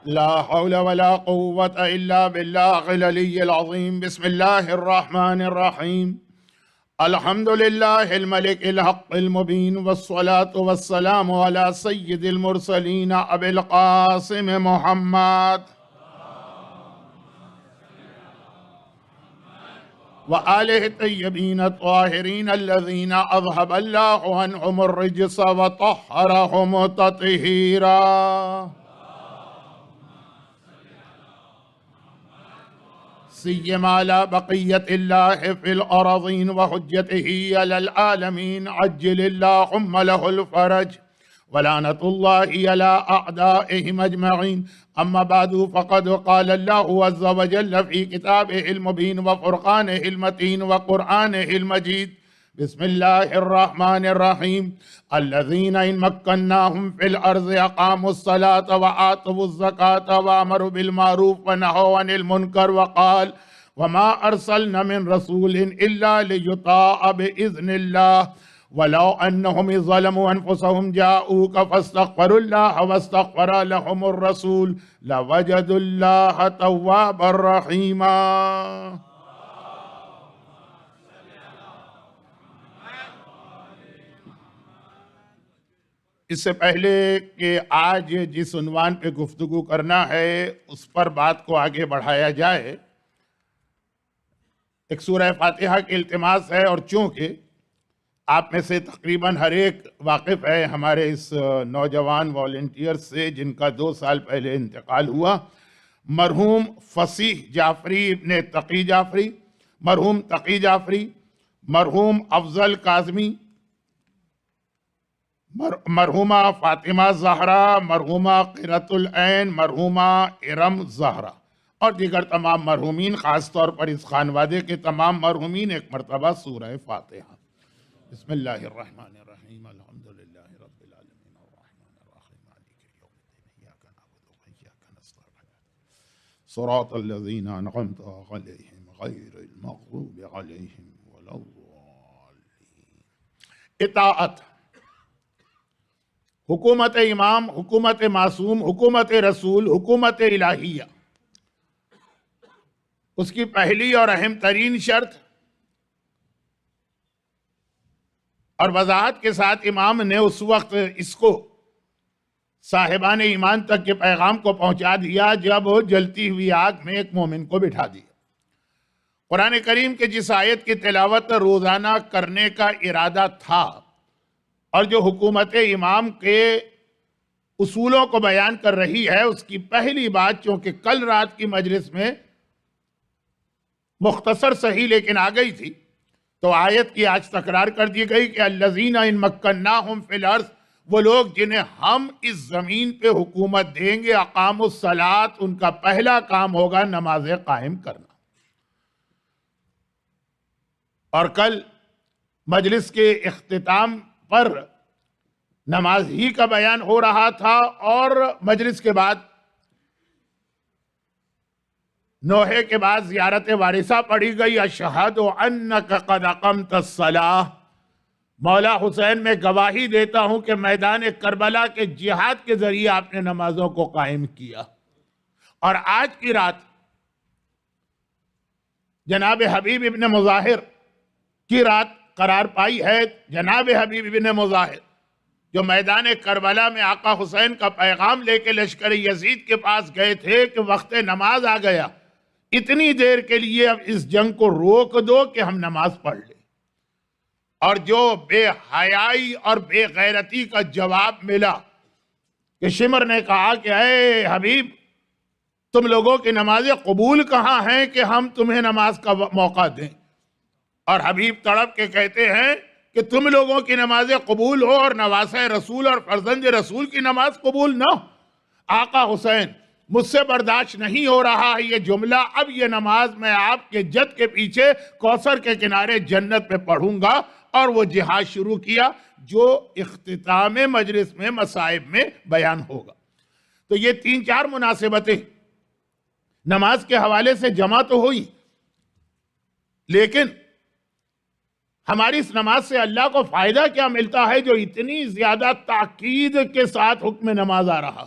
لا حول ولا قوة إلا بالله العلي العظيم. بسم الله الرحمن الرحيم. الحمد لله الملك الحق المبين، والصلاة والسلام على سيد المرسلين أبي القاسم محمد وآله الطيبين الطاهرين الذين أذهب الله عنهم الرجس وطهرهم تطهيرا. سيما على بقية الله في الأراضين وحجته على العالمين، عجل اللهم له الفرج، ولعنة الله على أعدائهم أجمعين. أما بعد، فقد قال الله عز وجل في كتابه المبين وفرقانه المتين وقرآنه المجيد: بسم الله الرحمن الرحيم. الذين إن مكناهم في الأرض أقاموا الصلاة وآتوا الزكاة وأمروا بالمعروف ونهوا عن المنكر، وقال: وما أرسلنا من رسول إلا ليطاع بإذن الله ولو أنهم ظلموا أنفسهم جاءوك فاستغفروا الله واستغفر لهم الرسول لوجدوا الله توابا رحيما. اس سے پہلے کہ آج جس عنوان پہ گفتگو کرنا ہے اس پر بات کو آگے بڑھایا جائے، ایک سورہ فاتحہ کی التماس ہے، اور چونکہ آپ میں سے تقریباً ہر ایک واقف ہے ہمارے اس نوجوان والنٹیئر سے جن کا 2 سال پہلے انتقال ہوا، مرحوم فصیح جعفری ابن تقی جعفری، مرحوم تقی جعفری، مرحوم افضل کاظمی، مرحومہ فاطمہ زہرا، مرحومہ قرۃ العین، مرحومہ ارم زہرا، اور دیگر تمام مرحومین، خاص طور پر اس خانوادے کے تمام مرحومین، ایک مرتبہ سورہ فاتحہ. بسم اللہ الرحمن الرحیم. الحمدللہ رب العالمین الرحمن الرحیم مالک یوم الدین ایاک نعبد و ایاک نستعین صراط الذین انعمت علیہم غیر المغضوب علیہم ولا الضالین. اطاعت، حکومت امام، حکومت معصوم، حکومت رسول، حکومت الہیہ، اس کی پہلی اور اہم ترین شرط، اور وضاحت کے ساتھ امام نے اس وقت اس کو صاحبان ایمان تک کے پیغام کو پہنچا دیا جب جلتی ہوئی آگ میں ایک مومن کو بٹھا دیا. قرآن کریم کے جس آیت کی تلاوت روزانہ کرنے کا ارادہ تھا اور جو حکومت امام کے اصولوں کو بیان کر رہی ہے، اس کی پہلی بات چونکہ کل رات کی مجلس میں مختصر صحیح لیکن آ گئی تھی، تو آیت کی آج تکرار کر دی گئی کہ الذین ان مکناہم فی الارض، وہ لوگ جنہیں ہم اس زمین پہ حکومت دیں گے، اقاموا الصلاۃ، ان کا پہلا کام ہوگا نماز قائم کرنا. اور کل مجلس کے اختتام پر نماز ہی کا بیان ہو رہا تھا، اور مجلس کے بعد نوحے کے بعد زیارت وارثہ پڑھی گئی. اشہد انک قد اقمت الصلاۃ، مولا حسین میں گواہی دیتا ہوں کہ میدان کربلا کے جہاد کے ذریعے آپ نے نمازوں کو قائم کیا. اور آج کی رات جناب حبیب ابن مظاہر کی رات قرار پائی ہے. جناب حبیب ابن مظاہر جو میدان کربلا میں آقا حسین کا پیغام لے کے لشکر یزید کے پاس گئے تھے کہ وقت نماز آ گیا، اتنی دیر کے لیے اب اس جنگ کو روک دو کہ ہم نماز پڑھ لیں. اور جو بے حیائی اور بے غیرتی کا جواب ملا کہ شمر نے کہا کہ اے حبیب، تم لوگوں کی نمازیں قبول کہاں ہیں کہ ہم تمہیں نماز کا موقع دیں؟ اور حبیب تڑپ کے کہتے ہیں کہ تم لوگوں کی نمازیں قبول ہو اور نواسہ رسول اور فرزند رسول کی نماز قبول نہ ہو؟ آقا حسین، مجھ سے برداشت نہیں ہو رہا ہے یہ جملہ، اب یہ نماز میں آپ کے جد کے پیچھے کوثر کے کنارے جنت میں پڑھوں گا. اور وہ جہاد شروع کیا جو اختتام مجلس میں مصائب میں بیان ہوگا. تو یہ 3-4 مناسبتیں نماز کے حوالے سے جمع تو ہوئی، لیکن ہماری اس نماز سے اللہ کو فائدہ کیا ملتا ہے جو اتنی زیادہ تاکید کے ساتھ حکم نماز آ رہا؟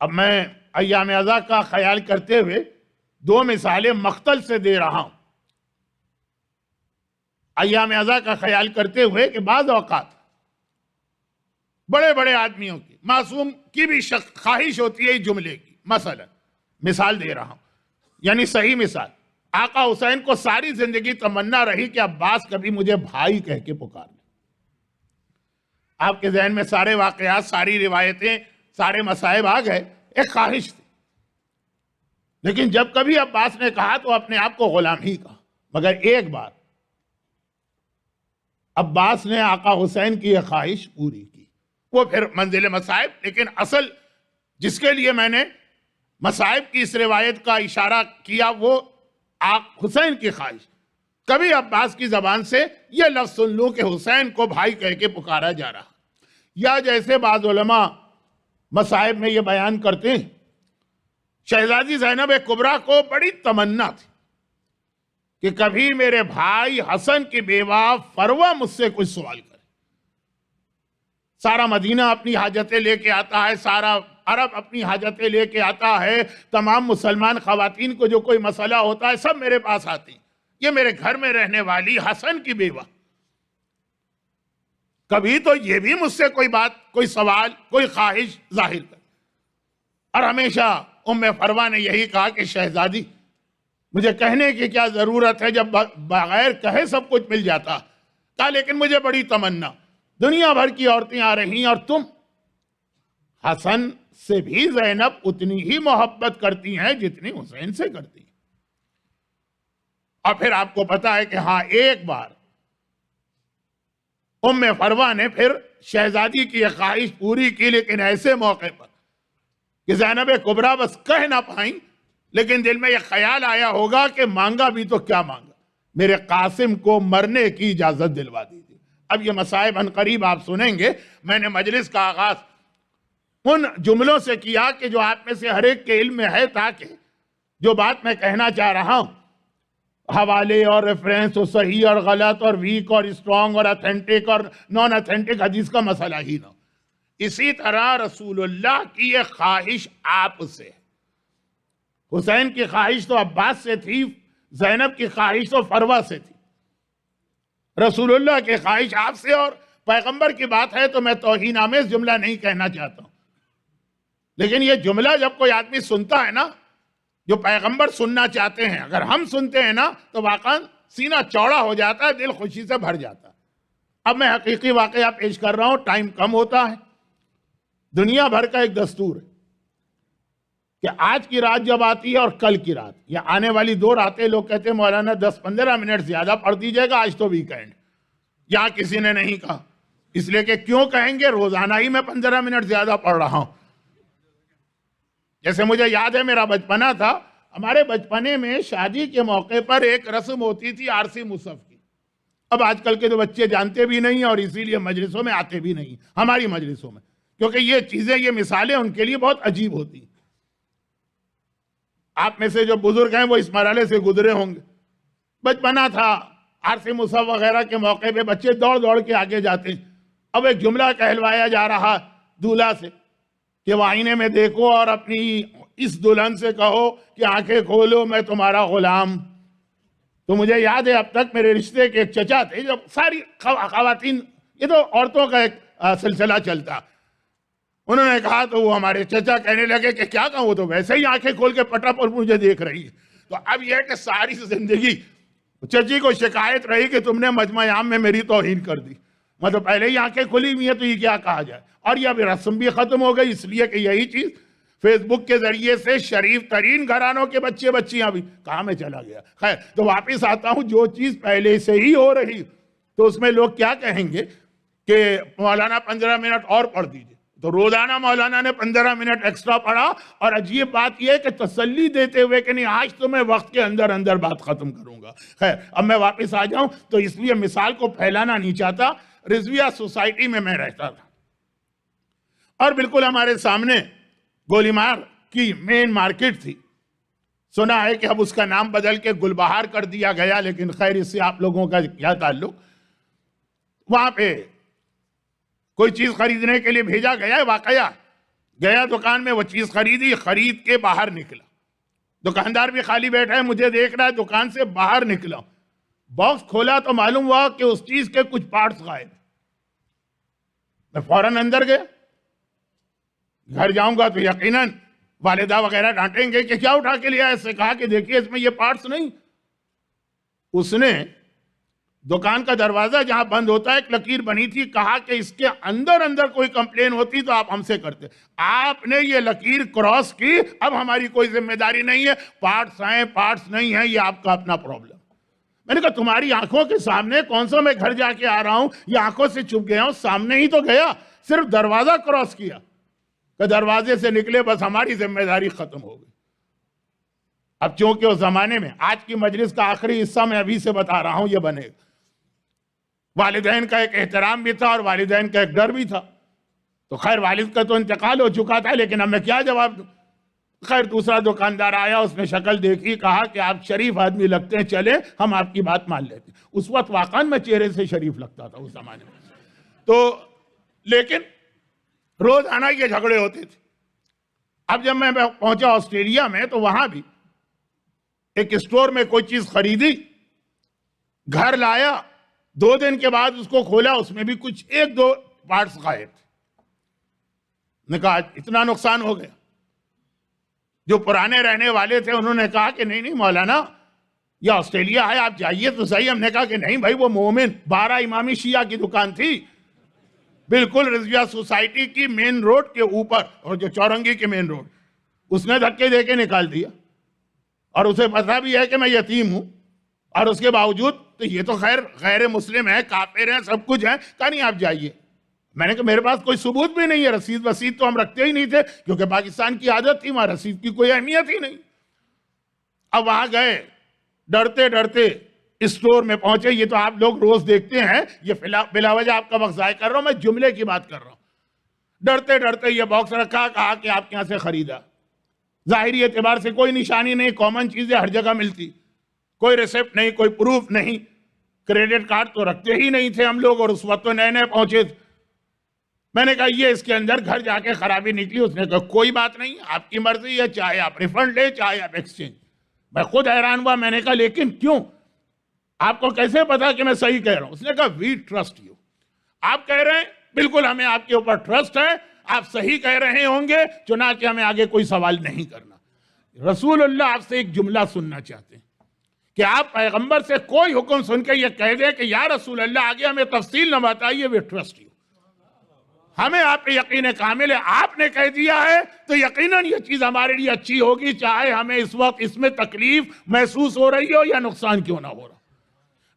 اب میں ایام ازا کا خیال کرتے ہوئے دو مثالیں مقتل سے دے رہا ہوں. ایام ازا کا خیال کرتے ہوئے کہ بعض اوقات بڑے بڑے آدمیوں کی، معصوم کی بھی خواہش ہوتی ہے اس جملے کی. مثلا مثال دے رہا ہوں، یعنی صحیح مثال. آقا حسین کو ساری زندگی تمنا رہی کہ عباس کبھی مجھے بھائی کہہ کے پکار لے. آپ کے ذہن میں سارے واقعات، ساری روایتیں، سارے مصائب آ گئے. ایک خواہش تھی، لیکن جب کبھی عباس نے کہا تو اپنے آپ کو غلام ہی کہا. مگر ایک بار عباس نے آقا حسین کی یہ خواہش پوری کی. وہ پھر منزل مصائب، لیکن اصل جس کے لیے میں نے مصائب کی اس روایت کا اشارہ کیا وہ حسین کی خواہش. کبھی عباس کی زبان سے یہ لفظ سن لوں کہ حسین کو بھائی کہہ کے پکارا جا رہا. یا جیسے بعض علماء مصائب میں یہ بیان کرتے ہیں، شہزادی زینب کبریٰ کو بڑی تمنا تھی کہ کبھی میرے بھائی حسن کی بیوہ فروہ مجھ سے کچھ سوال کرے. سارا مدینہ اپنی حاجتیں لے کے آتا ہے، سارا عرب اپنی حاجتیں لے کے آتا ہے، تمام مسلمان خواتین کو جو کوئی مسئلہ ہوتا ہے سب میرے پاس آتی. یہ میرے گھر میں رہنے والی حسن کی بیوہ کبھی تو یہ بھی مجھ سے کوئی بات، کوئی سوال، کوئی خواہش ظاہر کر. اور ہمیشہ ام فروہ نے یہی کہا کہ شہزادی مجھے کہنے کی کیا ضرورت ہے، جب بغیر کہے سب کچھ مل جاتا. کہا لیکن مجھے بڑی تمنا، دنیا بھر کی عورتیں آ رہی ہیں اور تم. حسن سے بھی زینب اتنی ہی محبت کرتی ہیں جتنی حسین سے کرتی ہیں. اور پھر آپ کو پتا ہے کہ ہاں ایک بار ام فروہ نے پھر شہزادی کی یہ خواہش پوری کی، لیکن ایسے موقع پر کہ زینب کبریٰ بس کہہ نہ پائیں، لیکن دل میں یہ خیال آیا ہوگا کہ مانگا بھی تو کیا مانگا، میرے قاسم کو مرنے کی اجازت دلوا دیجیے. اب یہ مصائب عنقریب آپ سنیں گے. میں نے مجلس کا آغاز ان جملوں سے کیا کہ جو آپ میں سے ہر ایک کے علم میں ہے، تاکہ جو بات میں کہنا چاہ رہا ہوں حوالے اور ریفرنس اور صحیح اور غلط اور ویک اور اسٹرانگ اور اتھینٹک اور نان اتھینٹک حدیث کا مسئلہ ہی نہ. اسی طرح رسول اللہ کی یہ خواہش آپ سے ہے. حسین کی خواہش تو عباس سے تھی، زینب کی خواہش تو فروہ سے تھی. رسول اللہ کی خواہش آپ سے، اور پیغمبر کی بات ہے تو میں توہین آمیز جملہ نہیں کہنا چاہتا ہوں، لیکن یہ جملہ جب کوئی آدمی سنتا ہے نا جو پیغمبر سننا چاہتے ہیں، اگر ہم سنتے ہیں نا تو واقعا سینہ چوڑا ہو جاتا ہے، دل خوشی سے بھر جاتا ہے. اب میں حقیقی واقعہ پیش کر رہا ہوں، ٹائم کم ہوتا ہے. دنیا بھر کا ایک دستور ہے کہ آج کی رات جب آتی ہے اور کل کی رات یا آنے والی دو راتیں، لوگ کہتے ہیں مولانا 10-15 منٹ زیادہ پڑھ دیجیے گا، آج تو ویکینڈ. یہاں کسی نے نہیں کہا، اس لیے کہ کیوں کہیں گے، روزانہ ہی میں 15 منٹ زیادہ پڑھ رہا ہوں. جیسے مجھے یاد ہے میرا بچپنا تھا، ہمارے بچپنے میں شادی کے موقع پر ایک رسم ہوتی تھی عارسی مصحف کی. اب آج کل کے تو بچے جانتے بھی نہیں اور اسی لیے مجلسوں میں آتے بھی نہیں، ہماری مجلسوں میں، کیونکہ یہ چیزیں، یہ مثالیں ان کے لیے بہت عجیب ہوتی ہیں. آپ میں سے جو بزرگ ہیں وہ اس مرحلے سے گزرے ہوں گے. بچپنا تھا، عارسی مصحف وغیرہ کے موقع پہ بچے دوڑ دوڑ کے آگے جاتے ہیں. اب ایک جملہ کہلوایا جا رہا دولہا سے کہ وہ آئینے میں دیکھو اور اپنی اس دلہن سے کہو کہ آنکھیں کھولو میں تمہارا غلام. تو مجھے یاد ہے اب تک میرے رشتے کے ایک چچا تھے، جب ساری خواتین، یہ تو عورتوں کا ایک سلسلہ چلتا، انہوں نے کہا تو وہ ہمارے چچا کہنے لگے کہ کیا کہوں، وہ تو ویسے ہی آنکھیں کھول کے پٹا پر مجھے دیکھ رہی ہے. تو اب یہ ہے کہ ساری زندگی چچی کو شکایت رہی کہ تم نے مجمع عام میں میری توہین کر دی. مطلب پہلے ہی آنکھیں کھلی ہوئی ہیں تو یہ کیا کہا جائے. اور یہ اب رسم بھی ختم ہو گئی، اس لیے کہ یہی چیز فیس بک کے ذریعے سے شریف ترین گھرانوں کے بچے بچیاں بھی، کہاں میں چلا گیا. خیر، تو واپس آتا ہوں، جو چیز پہلے سے ہی ہو رہی تو اس میں لوگ کیا کہیں گے کہ مولانا 15 منٹ اور پڑھ دیجئے. تو روزانہ مولانا نے 15 منٹ ایکسٹرا پڑھا، اور عجیب بات یہ ہے کہ تسلی دیتے ہوئے کہ نہیں آج تو میں وقت کے اندر اندر بات ختم کروں گا. خیر، اب میں واپس آ جاؤں تو اس لیے مثال کو پھیلانا نہیں چاہتا. رضویہ سوسائٹی میں رہتا تھا اور بالکل ہمارے سامنے گولیمار کی مین مارکیٹ تھی. سنا ہے کہ اب اس کا نام بدل کے گلبہار کر دیا گیا، لیکن خیر اس سے آپ لوگوں کا کیا تعلق. وہاں پہ کوئی چیز خریدنے کے لیے بھیجا گیا ہے. واقعہ گیا دکان میں وہ چیز خریدی، خرید کے باہر نکلا، دکاندار بھی خالی بیٹھا ہے، مجھے دیکھ رہا ہے، دکان سے باہر نکلا، باکس کھولا تو معلوم ہوا کہ اس چیز کے کچھ پارٹس غائب ہیں۔ میں فوراً اندر گیا، گھر جاؤں گا تو یقیناً والدہ وغیرہ ڈانٹیں گے کہ کیا اٹھا کے لیا ہے، اس سے کہا کہ دیکھیے اس میں یہ پارٹس نہیں۔ اس نے دکان کا دروازہ جہاں بند ہوتا ہے ایک لکیر بنی تھی، کہا کہ اس کے اندر کوئی کمپلین ہوتی تو آپ ہم سے کرتے، آپ نے یہ لکیر کراس کی، اب ہماری کوئی ذمہ داری نہیں ہے، پارٹس ہیں پارٹس نہیں ہیں یہ آپ کا اپنا پرابلم۔ میں نے کہا تمہاری آنکھوں کے سامنے کون سا میں گھر جا کے آ رہا ہوں، یہ آنکھوں سے چھپ گیا ہوں، سامنے ہی تو گیا، صرف دروازہ کراس کیا کہ دروازے سے نکلے، بس ہماری ذمہ داری ختم ہو گئی۔ اب چونکہ اس زمانے میں، آج کی مجلس کا آخری حصہ میں ابھی سے بتا رہا ہوں یہ بنے گا، والدین کا ایک احترام بھی تھا اور والدین کا ایک ڈر بھی تھا، تو خیر والد کا تو انتقال ہو چکا تھا، لیکن اب میں کیا جواب دوں۔ خیر دوسرا دکاندار آیا، اس نے شکل دیکھی، کہا کہ آپ شریف آدمی لگتے ہیں، چلیں ہم آپ کی بات مان لیتے ہیں۔ اس وقت واقعاً میں چہرے سے شریف لگتا تھا اس زمانے میں، تو لیکن روزانہ یہ جھگڑے ہوتے تھے۔ اب جب میں پہنچا آسٹریلیا میں تو وہاں بھی ایک اسٹور میں کوئی چیز خریدی، گھر لایا، 2 دن کے بعد اس کو کھولا، اس میں بھی کچھ 1-2 پارٹس غائب تھے۔ نے کہا اتنا نقصان ہو گیا۔ جو پرانے رہنے والے تھے انہوں نے کہا کہ نہیں مولانا یہ آسٹریلیا ہے، آپ جائیے تو صحیح۔ ہم نے کہا کہ نہیں بھائی، وہ مومن 12 امامی شیعہ کی دکان تھی، بالکل رضویہ سوسائٹی کی مین روڈ کے اوپر، اور جو چورنگی کے مین روڈ، اس نے دھکے دے کے نکال دیا، اور اسے پتہ بھی ہے کہ میں یتیم ہوں، اور اس کے باوجود تو یہ تو خیر غیر مسلم ہے، کافر ہیں، سب کچھ ہے، کہا نہیں آپ جائیے۔ میں نے کہا میرے پاس کوئی ثبوت بھی نہیں ہے، رسید وسید تو ہم رکھتے ہی نہیں تھے، کیونکہ پاکستان کی عادت تھی، وہاں رسید کی کوئی اہمیت ہی نہیں۔ اب وہاں گئے، ڈرتے ڈرتے اسٹور میں پہنچے، یہ تو آپ لوگ روز دیکھتے ہیں، یہ بلا وجہ آپ کا وقت ضائع کر رہا ہوں، میں جملے کی بات کر رہا ہوں۔ ڈرتے ڈرتے یہ باکس رکھا، کہا کہ آپ کے یہاں سے خریدا، ظاہری اعتبار سے کوئی نشانی نہیں، کامن چیزیں ہر جگہ ملتی، کوئی ریسپٹ نہیں، کوئی پروف نہیں، کریڈٹ کارڈ تو رکھتے ہی نہیں تھے ہم لوگ، اور اس وقت تو نئے نئے پہنچے تھے۔ میں نے کہا یہ اس کے اندر گھر جا کے خرابی نکلی۔ اس نے کہا کوئی بات نہیں، آپ کی مرضی ہے، چاہے آپ ریفنڈ لیں چاہے آپ ایکسچینج۔ میں خود حیران ہوا، میں نے کہا لیکن کیوں؟ آپ کو کیسے پتا کہ میں صحیح کہہ رہا ہوں؟ اس نے کہا وی ٹرسٹ یو، آپ کہہ رہے ہیں بالکل ہمیں آپ کے اوپر ٹرسٹ ہے، آپ صحیح کہہ رہے ہوں گے، چنانچہ ہمیں آگے کوئی سوال نہیں کرنا۔ رسول اللہ آپ سے ایک جملہ سننا چاہتے ہیں کہ آپ پیغمبر سے کوئی حکم سن کے یہ کہہ دیں کہ یا رسول اللہ آگے ہمیں تفصیل نہ بتائیے، وی ٹرسٹ یو، ہمیں آپ پہ یقین کامل ہے، آپ نے کہہ دیا ہے تو یقیناً یہ چیز ہمارے لیے اچھی ہوگی، چاہے ہمیں اس وقت اس میں تکلیف محسوس ہو رہی ہو یا نقصان کیوں نہ ہو رہا۔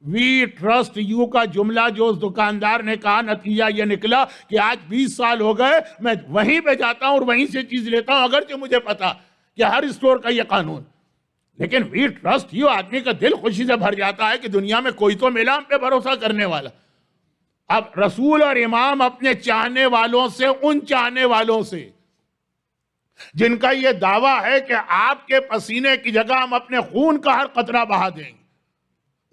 وی ٹرسٹ یو کا جملہ جو اس دکاندار نے کہا، نتیجہ یہ نکلا کہ آج 20 سال ہو گئے میں وہیں پہ جاتا ہوں اور وہیں سے چیز لیتا ہوں، اگرچہ مجھے پتا کہ ہر اسٹور کا یہ قانون، لیکن وی ٹرسٹ یو، آدمی کا دل خوشی سے بھر جاتا ہے کہ دنیا میں کوئی تو ملا ہم پہ بھروسہ کرنے والا۔ اب رسول اور امام اپنے چاہنے والوں سے، ان چاہنے والوں سے جن کا یہ دعویٰ ہے کہ آپ کے پسینے کی جگہ ہم اپنے خون کا ہر قطرہ بہا دیں گے،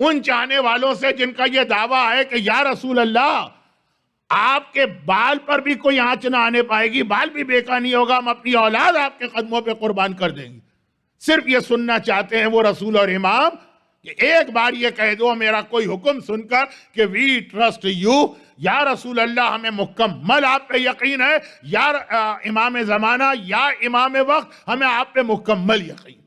ان چاہنے والوں سے جن کا یہ دعویٰ ہے کہ یا رسول اللہ آپ کے بال پر بھی کوئی آنچ نہ آنے پائے گی، بال بھی بیکا نہیں ہوگا، ہم اپنی اولاد آپ کے قدموں پہ قربان کر دیں گے، صرف یہ سننا چاہتے ہیں وہ رسول اور امام کہ ایک بار یہ کہہ دو میرا کوئی حکم سن کر کہ وی ٹرسٹ یو، یا رسول اللہ ہمیں مکمل آپ پہ یقین ہے، یا امام زمانہ یا امام وقت ہمیں آپ پہ مکمل یقین۔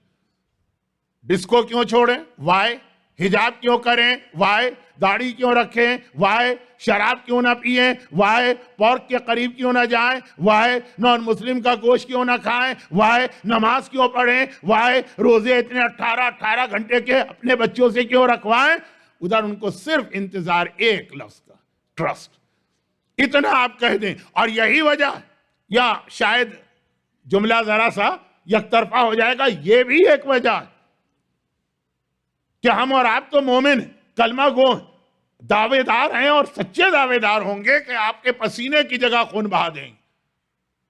ڈسکو کیوں چھوڑیں؟ وائے؟ حجاب کیوں کریں؟ وائے؟ داڑھی کیوں رکھیں؟ وائے؟ شراب کیوں نہ پیئیں؟ وائے؟ پورک کے قریب کیوں نہ جائیں؟ وائے؟ نان مسلم کا گوشت کیوں نہ کھائیں؟ وائے؟ نماز کیوں پڑھیں؟ وائے؟ روزے اتنے 18 گھنٹے کے اپنے بچوں سے کیوں رکھوائیں؟ ادھر ان کو صرف انتظار ایک لفظ کا، ٹرسٹ، اتنا آپ کہہ دیں۔ اور یہی وجہ، یا شاید جملہ ذرا سا یک طرفہ ہو جائے گا، یہ بھی ایک وجہ ہے کہ ہم اور آپ تو مومن ہیں، کلمہ گو ہیں، دعوے دار ہیں، اور سچے دعوے دار ہوں گے کہ آپ کے پسینے کی جگہ خون بہا دیں گے۔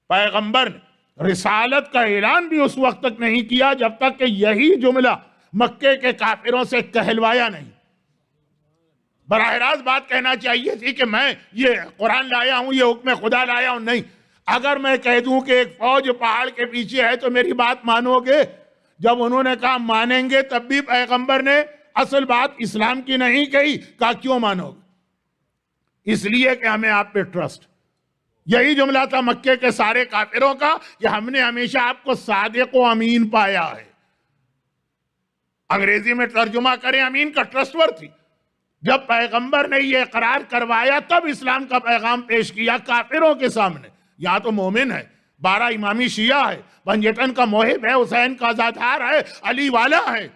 پیغمبر نے رسالت کا اعلان بھی اس وقت تک نہیں کیا جب تک کہ یہی جملہ مکے کے کافروں سے کہلوایا نہیں۔ براہ راست بات کہنا چاہیے تھی کہ میں یہ قرآن لایا ہوں، یہ حکم خدا لایا ہوں، نہیں، اگر میں کہہ دوں کہ ایک فوج پہاڑ کے پیچھے ہے تو میری بات مانو گے؟ جب انہوں نے کہا مانیں گے تب بھی پیغمبر نے اصل بات اسلام کی نہیں کہی. کہا کیوں مانو گے؟ اس لیے کہ ہمیں آپ پہ ٹرسٹ. یہی جملہ تھا مکے کے سارے کافروں کا کہ ہم نے ہمیشہ آپ کو صادق و امین پایا ہے. انگریزی میں ترجمہ کریں امین کا ٹرسٹ ورتھی. جب پیغمبر نے یہ اقرار کروایا تب اسلام کا پیغام پیش کیا کافروں کے سامنے. یہاں تو مومن ہے, 12 امامی شیعہ ہے, بنجٹن کا محب ہے, حسین کا عزادار ہے, علی والا ہے,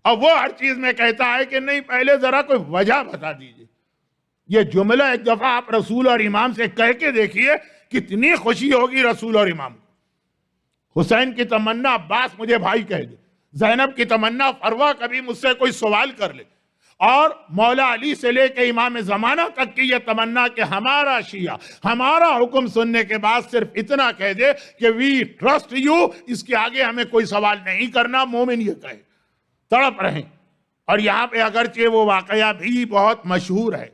اور وہ ہر چیز میں کہتا ہے کہ نہیں پہلے ذرا کوئی وجہ بتا دیجئے. یہ جملہ ایک دفعہ آپ رسول اور امام سے کہہ کے دیکھیے کتنی خوشی ہوگی رسول اور امام کو. حسین کی تمنا عباس مجھے بھائی کہہ دے, زینب کی تمنا فروہ کبھی مجھ سے کوئی سوال کر لے, اور مولا علی سے لے کے امام زمانہ تک کی یہ تمنا کہ ہمارا شیعہ ہمارا حکم سننے کے بعد صرف اتنا کہہ دے کہ وی ٹرسٹ یو, اس کے آگے ہمیں کوئی سوال نہیں کرنا. مومن یہ کہے, تڑپ رہیں. اور یہاں پہ اگرچہ وہ واقعہ بھی بہت مشہور ہے,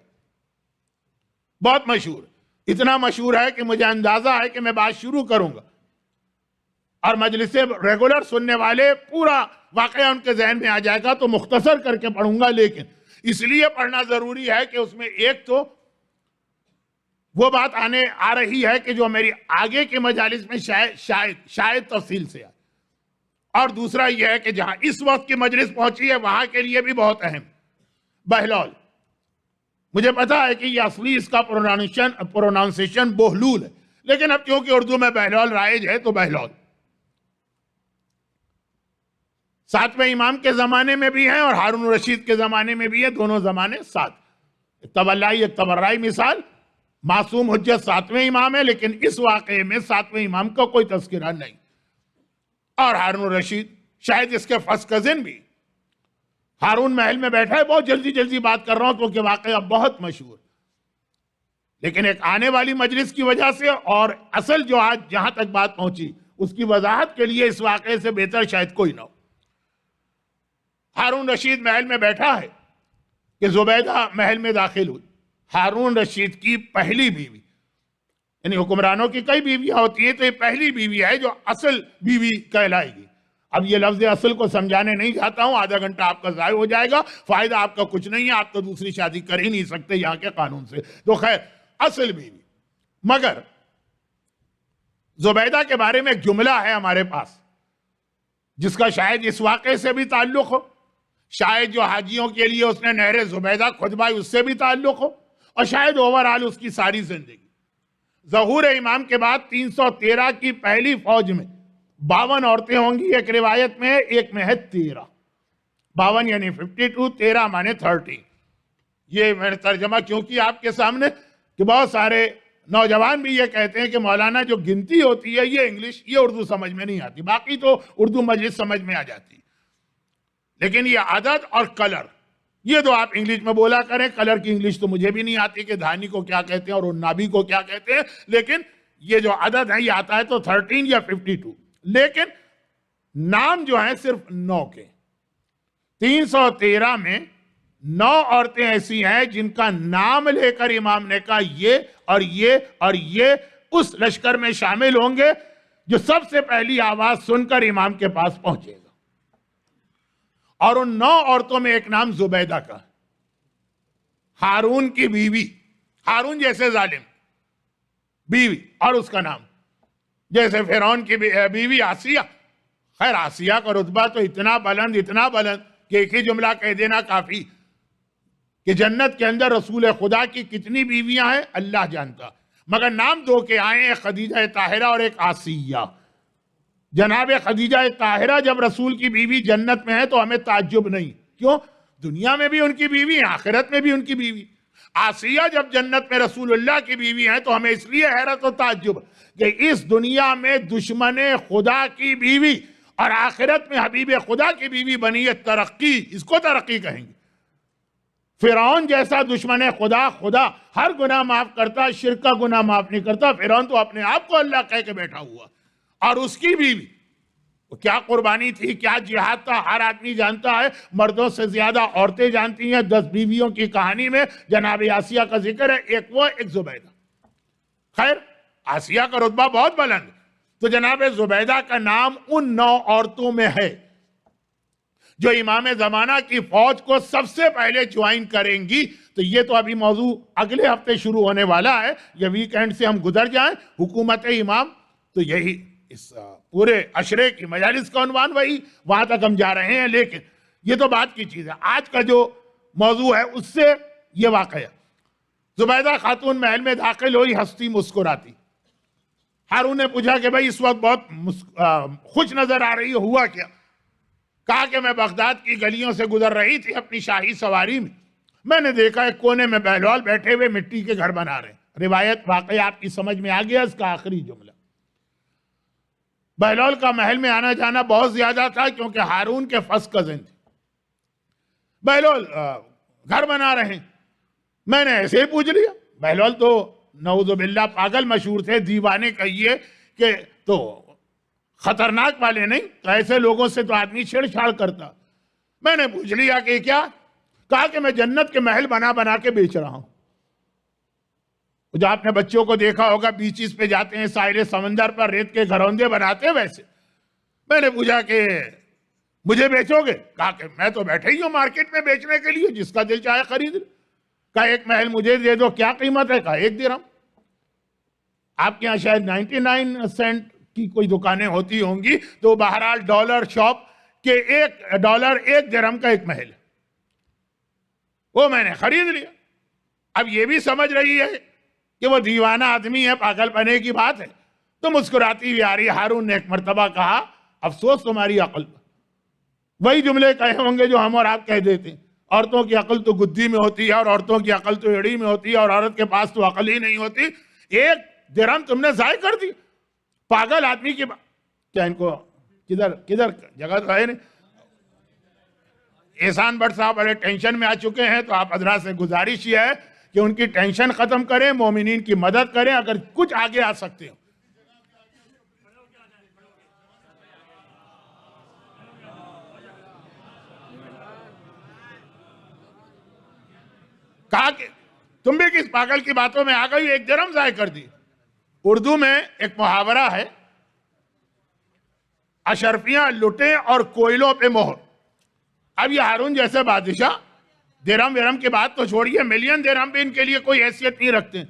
بہت مشہور, اتنا مشہور ہے کہ مجھے اندازہ ہے کہ میں بات شروع کروں گا اور مجلس ریگولر سننے والے پورا واقعہ ان کے ذہن میں آ جائے گا, تو مختصر کر کے پڑھوں گا. لیکن اس لیے پڑھنا ضروری ہے کہ اس میں ایک تو وہ بات آ رہی ہے کہ جو میری آگے کے مجالس میں شاید تفصیل سے آئے, اور دوسرا یہ ہے کہ جہاں اس وقت کی مجلس پہنچی ہے وہاں کے لیے بھی بہت اہم. بہلول, مجھے پتا ہے کہ یہ اصلی اس کا پروناؤنسیشن بہلول ہے, لیکن اب کیونکہ اردو میں بہلول رائج ہے تو بہلول. 7ویں امام کے زمانے میں بھی ہیں اور ہارون رشید کے زمانے میں بھی ہے, دونوں زمانے ساتھ. ایک تبلائی ایک تبرائی مثال, معصوم حجت 7ویں امام ہے, لیکن اس واقعے میں 7ویں امام کا کوئی تذکرہ نہیں, اور ہارون رشید شاید اس کے فرسٹ کزن بھی. ہارون محل میں بیٹھا ہے, بہت جلدی بات کر رہا ہوں کیونکہ واقعہ بہت مشہور, لیکن ایک آنے والی مجلس کی وجہ سے اور اصل جو آج جہاں تک بات پہنچی اس کی وضاحت کے لیے اس واقعے سے بہتر شاید کوئی نہ ہو. ہارون رشید محل میں بیٹھا ہے کہ زبیدہ محل میں داخل ہوئی. ہارون رشید کی پہلی بیوی, یعنی حکمرانوں کی کئی بیویاں ہوتی ہیں, تو یہ پہلی بیوی ہے جو اصل بیوی کہلائے گی. اب یہ لفظ اصل کو سمجھانے نہیں جاتا ہوں, آدھا گھنٹہ آپ کا ضائع ہو جائے گا, فائدہ آپ کا کچھ نہیں ہے, آپ تو دوسری شادی کر ہی نہیں سکتے یہاں کے قانون سے. تو خیر, اصل بیوی. مگر زبیدہ کے بارے میں ایک جملہ ہے ہمارے پاس جس کا شاید اس واقعے سے بھی تعلق ہو, شاید جو حاجیوں کے لیے اس نے نہر زبیدہ کھدوائی اس سے بھی تعلق ہو, اور شاید اوورآل اس کی ساری زندگی. ظہور امام کے بعد 313 کی پہلی فوج میں 52 عورتیں ہوں گی. ایک روایت میں ایک میں ہے 13. 52 یعنی 52, 13 مانے 30. یہ میں نے ترجمہ کیوں کیا آپ کے سامنے کہ بہت سارے نوجوان بھی یہ کہتے ہیں کہ مولانا جو گنتی ہوتی ہے یہ انگلش, یہ اردو سمجھ میں نہیں آتی, باقی تو اردو مجلس سمجھ میں آ جاتی, لیکن یہ عدد اور کلر یہ تو آپ انگلش میں بولا کریں. کلر کی انگلش تو مجھے بھی نہیں آتی کہ دھانی کو کیا کہتے ہیں اور نابی کو کیا کہتے ہیں, لیکن یہ جو عدد ہے یہ آتا ہے تو 13 یا 52. لیکن نام جو ہیں صرف 9 کے. 313 میں 9 عورتیں ایسی ہیں جن کا نام لے کر امام نے کہا یہ اور یہ اور یہ اس لشکر میں شامل ہوں گے جو سب سے پہلی آواز سن کر امام کے پاس پہنچے گا. اور ان 9 عورتوں میں ایک نام زبیدہ کا, ہارون کی بیوی, ہارون جیسے ظالم بیوی, اور اس کا نام جیسے فرعون کی بیوی آسیہ. خیر آسیہ کا رتبہ تو اتنا بلند کہ ایک ہی جملہ کہہ دینا کافی کہ جنت کے اندر رسول خدا کی کتنی بیویاں ہیں اللہ جانتا, مگر نام 2 کے آئے ہیں, خدیجہ طاہرہ اور ایک آسیہ. جناب خدیجہ طاہرہ جب رسول کی بیوی جنت میں ہے تو ہمیں تعجب نہیں, کیوں؟ دنیا میں بھی ان کی بیوی ہیں, آخرت میں بھی ان کی بیوی. آسیہ جب جنت میں رسول اللہ کی بیوی ہیں تو ہمیں اس لیے حیرت و تعجب کہ اس دنیا میں دشمن خدا کی بیوی اور آخرت میں حبیب خدا کی بیوی بنی ہے ترقی, اس کو ترقی کہیں گے. فرعون جیسا دشمن خدا ہر گناہ معاف کرتا, شرک کا گناہ معاف نہیں کرتا. فرعون تو اپنے آپ کو اللہ کہہ کے بیٹھا ہوا, اور اس کی بیوی کیا قربانی تھی, کیا جہاد تھا, ہر آدمی جانتا ہے. مردوں سے زیادہ عورتیں جانتی ہیں. 10 بیویوں کی کہانی میں جناب آسیہ کا ذکر ہے, ایک وہ ایک زبیدہ. خیر آسیہ کا رتبہ بہت بلند. تو جناب زبیدہ کا نام ان 9 عورتوں میں ہے جو امام زمانہ کی فوج کو سب سے پہلے جوائن کریں گی. تو یہ تو ابھی موضوع اگلے ہفتے شروع ہونے والا ہے, یہ ویکینڈ سے ہم گزر جائیں. حکومت امام, تو یہی اس پورے عشرے کی مجالس کا عنوان وہی, وہاں تک ہم جا رہے ہیں. لیکن یہ تو بات کی چیز ہے. آج کا جو موضوع ہے اس سے یہ واقعہ, زبیدہ خاتون محل میں داخل ہوئی, ہنستی مسکراتی. ہارون نے پوچھا کہ بھائی اس وقت بہت خوش نظر آ رہی ہے, ہوا کیا؟ کہا کہ میں بغداد کی گلیوں سے گزر رہی تھی اپنی شاہی سواری میں نے دیکھا ایک کونے میں بہلول بیٹھے ہوئے مٹی کے گھر بنا رہے ہیں. روایت واقعہ آپ کی سمجھ میں آ گیا. اس کا آخری جملہ, بہلول کا محل میں آنا جانا بہت زیادہ تھا کیونکہ ہارون کے فرسٹ کزن تھے. بہلول گھر بنا رہے ہیں. میں نے ایسے ہی پوچھ لیا. بہلول تو نعوذ باللہ پاگل مشہور تھے, دیوانے کہیے کہ تو خطرناک والے نہیں, تو ایسے لوگوں سے تو آدمی چھیڑ چھاڑ کرتا. میں نے پوچھ لیا کہ کیا؟ کہا کہ میں جنت کے محل بنا بنا کے بیچ رہا ہوں. جو آپ نے بچوں کو دیکھا ہوگا بیچز پہ جاتے ہیں, ساحل سمندر پر ریت کے گھروندے بناتے ہیں ویسے. میں نے پوچھا کہ مجھے بیچو گے؟ کہا کہ میں تو بیٹھے ہی ہوں مارکیٹ میں بیچنے کے لیے, جس کا دل چاہے خرید. کہا ایک محل مجھے دے دو. کیا قیمت ہے؟ کہا 1 درہم. آپ کے یہاں شاید 99 سینٹ کی کوئی دکانیں ہوتی ہوں گی, تو بہرحال ڈالر شاپ کے $1 1 درہم کا ایک محل, وہ میں نے خرید لیا. اب یہ بھی سمجھ رہی ہے کہ وہ دیوانہ آدمی ہے, پاگل پنے کی بات ہے, تو مسکراتی ہوئی آ رہی. ہارون نے ایک مرتبہ کہا افسوس تمہاری عقل پر. وہی جملے کہے ہوں گے جو ہم اور آپ کہہ دیتے ہیں, عورتوں کی عقل تو گدی میں ہوتی ہے, اور عورتوں کی عقل تو ایڑی میں ہوتی ہے, اور عورت کے پاس تو عقل ہی نہیں ہوتی. 1 درہم تم نے ضائع کر دی. پاگل آدمی کی بات. کیا ان کو کدھر جگہ تو ہے نہیں. احسان بٹ صاحب بڑے ٹینشن میں آ چکے ہیں, تو آپ حضرات سے گزارش یہ ہے کہ ان کی ٹینشن ختم کریں, مومنین کی مدد کریں, اگر کچھ آگے آ سکتے ہو. کہا کہ تم بھی کس پاگل کی باتوں میں آ گئی, 1 درہم ضائع کر دی. اردو میں ایک محاورہ ہے, اشرفیاں لٹیں اور کوئلوں پہ مہر. اب یہ ہارون جیسے بادشاہ درہم ورم کی بات تو چھوڑیے, ملین درہم بھی ان کے لیے کوئی حیثیت نہیں رکھتے.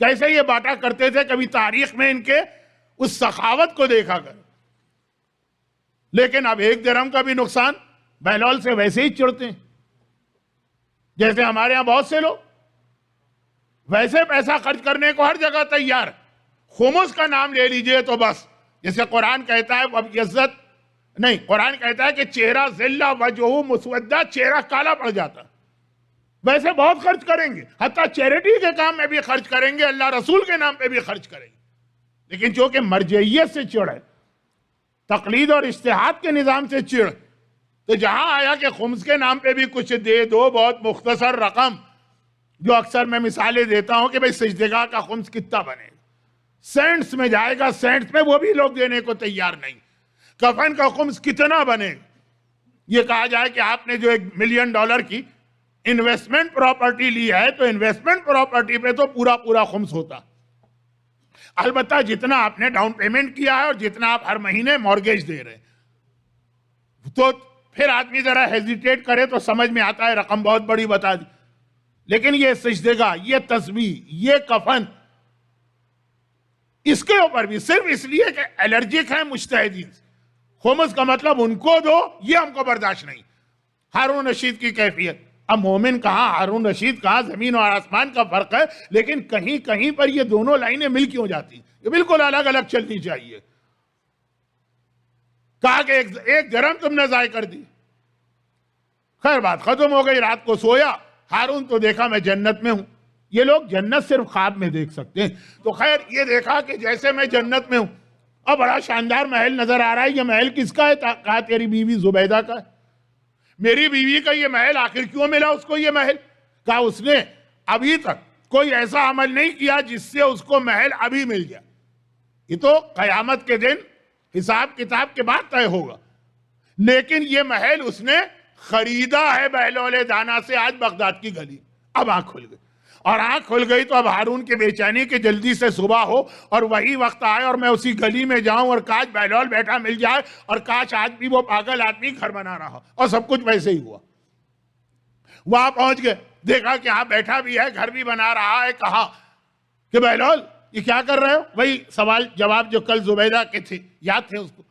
کیسے یہ بانٹا کرتے تھے کبھی تاریخ میں ان کے اس سخاوت کو دیکھا کر. لیکن اب 1 درہم کا بھی نقصان, بہلول سے ویسے ہی چڑھتے ہیں جیسے ہمارے یہاں بہت سے لوگ ویسے پیسہ خرچ کرنے کو ہر جگہ تیار. خمس کا نام لے لیجئے تو بس, جیسے قرآن کہتا ہے اب عزت نہیں, قرآن کہتا ہے کہ چہرہ ذلہ وجہہ مسودہ, چہرہ کالا پڑ جاتا. ویسے بہت خرچ کریں گے, حتیٰ چیریٹی کے کام میں بھی خرچ کریں گے, اللہ رسول کے نام پہ بھی خرچ کریں گے. لیکن چونکہ مرجعیت سے چڑھ ہے, تقلید اور اجتہاد کے نظام سے چڑھ, تو جہاں آیا کہ خمس کے نام پہ بھی کچھ دے دو, بہت مختصر رقم, جو اکثر میں مثالیں دیتا ہوں کہ بھئی سجدگاہ کا خمس کتنا بنے گا, سینٹس میں جائے گا, سینٹس میں وہ بھی لوگ دینے کو تیار نہیں. کفن کا خمس کتنا بنے گا, یہ کہا جائے کہ آپ نے جو $1 ملین کی انویسٹمنٹ پراپرٹی لی ہے, تو انویسٹمنٹ پراپرٹی پہ تو پورا خمس ہوتا. البتہ جتنا آپ نے ڈاؤن پیمنٹ کیا ہے اور جتنا آپ ہر مہینے مورگیج دے رہے ہیں, تو پھر آدمی ذرا ہیزیٹیٹ کرے تو سمجھ میں آتا ہے رقم بہت بڑی بتا دی. لیکن یہ سجدگاہ, یہ تسبیح, یہ کفن, اس کے اوپر بھی صرف اس لیے کہ الرجک ہیں مجتہدین, خمس کا مطلب ان کو دو, یہ ہم کو برداشت نہیں. ہارون رشید کی کیفیت, اب مومن کہاں, ہارون رشید کہاں, زمین اور آسمان کا فرق ہے. لیکن کہیں کہیں پر یہ دونوں لائنیں مل کیوں جاتی, یہ بالکل الگ الگ چلنی چاہیے. کہا کہ 1 درہم تم نے ضائع کر دی. خیر بات ختم ہو گئی, رات کو سویا. ہارون تو دیکھا میں جنت میں ہوں. یہ لوگ جنت صرف خواب میں دیکھ سکتے ہیں. تو خیر یہ دیکھا کہ جیسے میں جنت میں ہوں, اور بڑا شاندار محل نظر آ رہا ہے. یہ محل کس کا ہے؟ کہا تیری بیوی زبیدہ کا ہے. میری بیوی کا یہ محل, آخر کیوں ملا اس کو یہ محل؟ کہا اس نے ابھی تک کوئی ایسا عمل نہیں کیا جس سے اس کو محل ابھی مل جائے. یہ تو قیامت کے دن حساب کتاب کے بعد طے ہوگا. لیکن یہ محل اس نے خریدا ہے بہلول دانا سے, آج بغداد کی گلی. اب آنکھ کھل گئی. اور آنکھ کھل گئی تو اب ہارون کی بے چینی کہ جلدی سے صبح ہو اور وہی وقت آئے اور میں اسی گلی میں جاؤں اور کاش بہلول بیٹھا مل جائے اور کاش آج بھی وہ پاگل آدمی گھر بنا رہا. اور سب کچھ ویسے ہی ہوا. وہاں پہنچ گئے, دیکھا کہ ہاں بیٹھا بھی ہے, گھر بھی بنا رہا ہے. کہا کہ بہلول یہ کیا کر رہے ہو؟ وہی سوال جواب جو کل زبیدہ کے تھے, یاد تھے اس کو.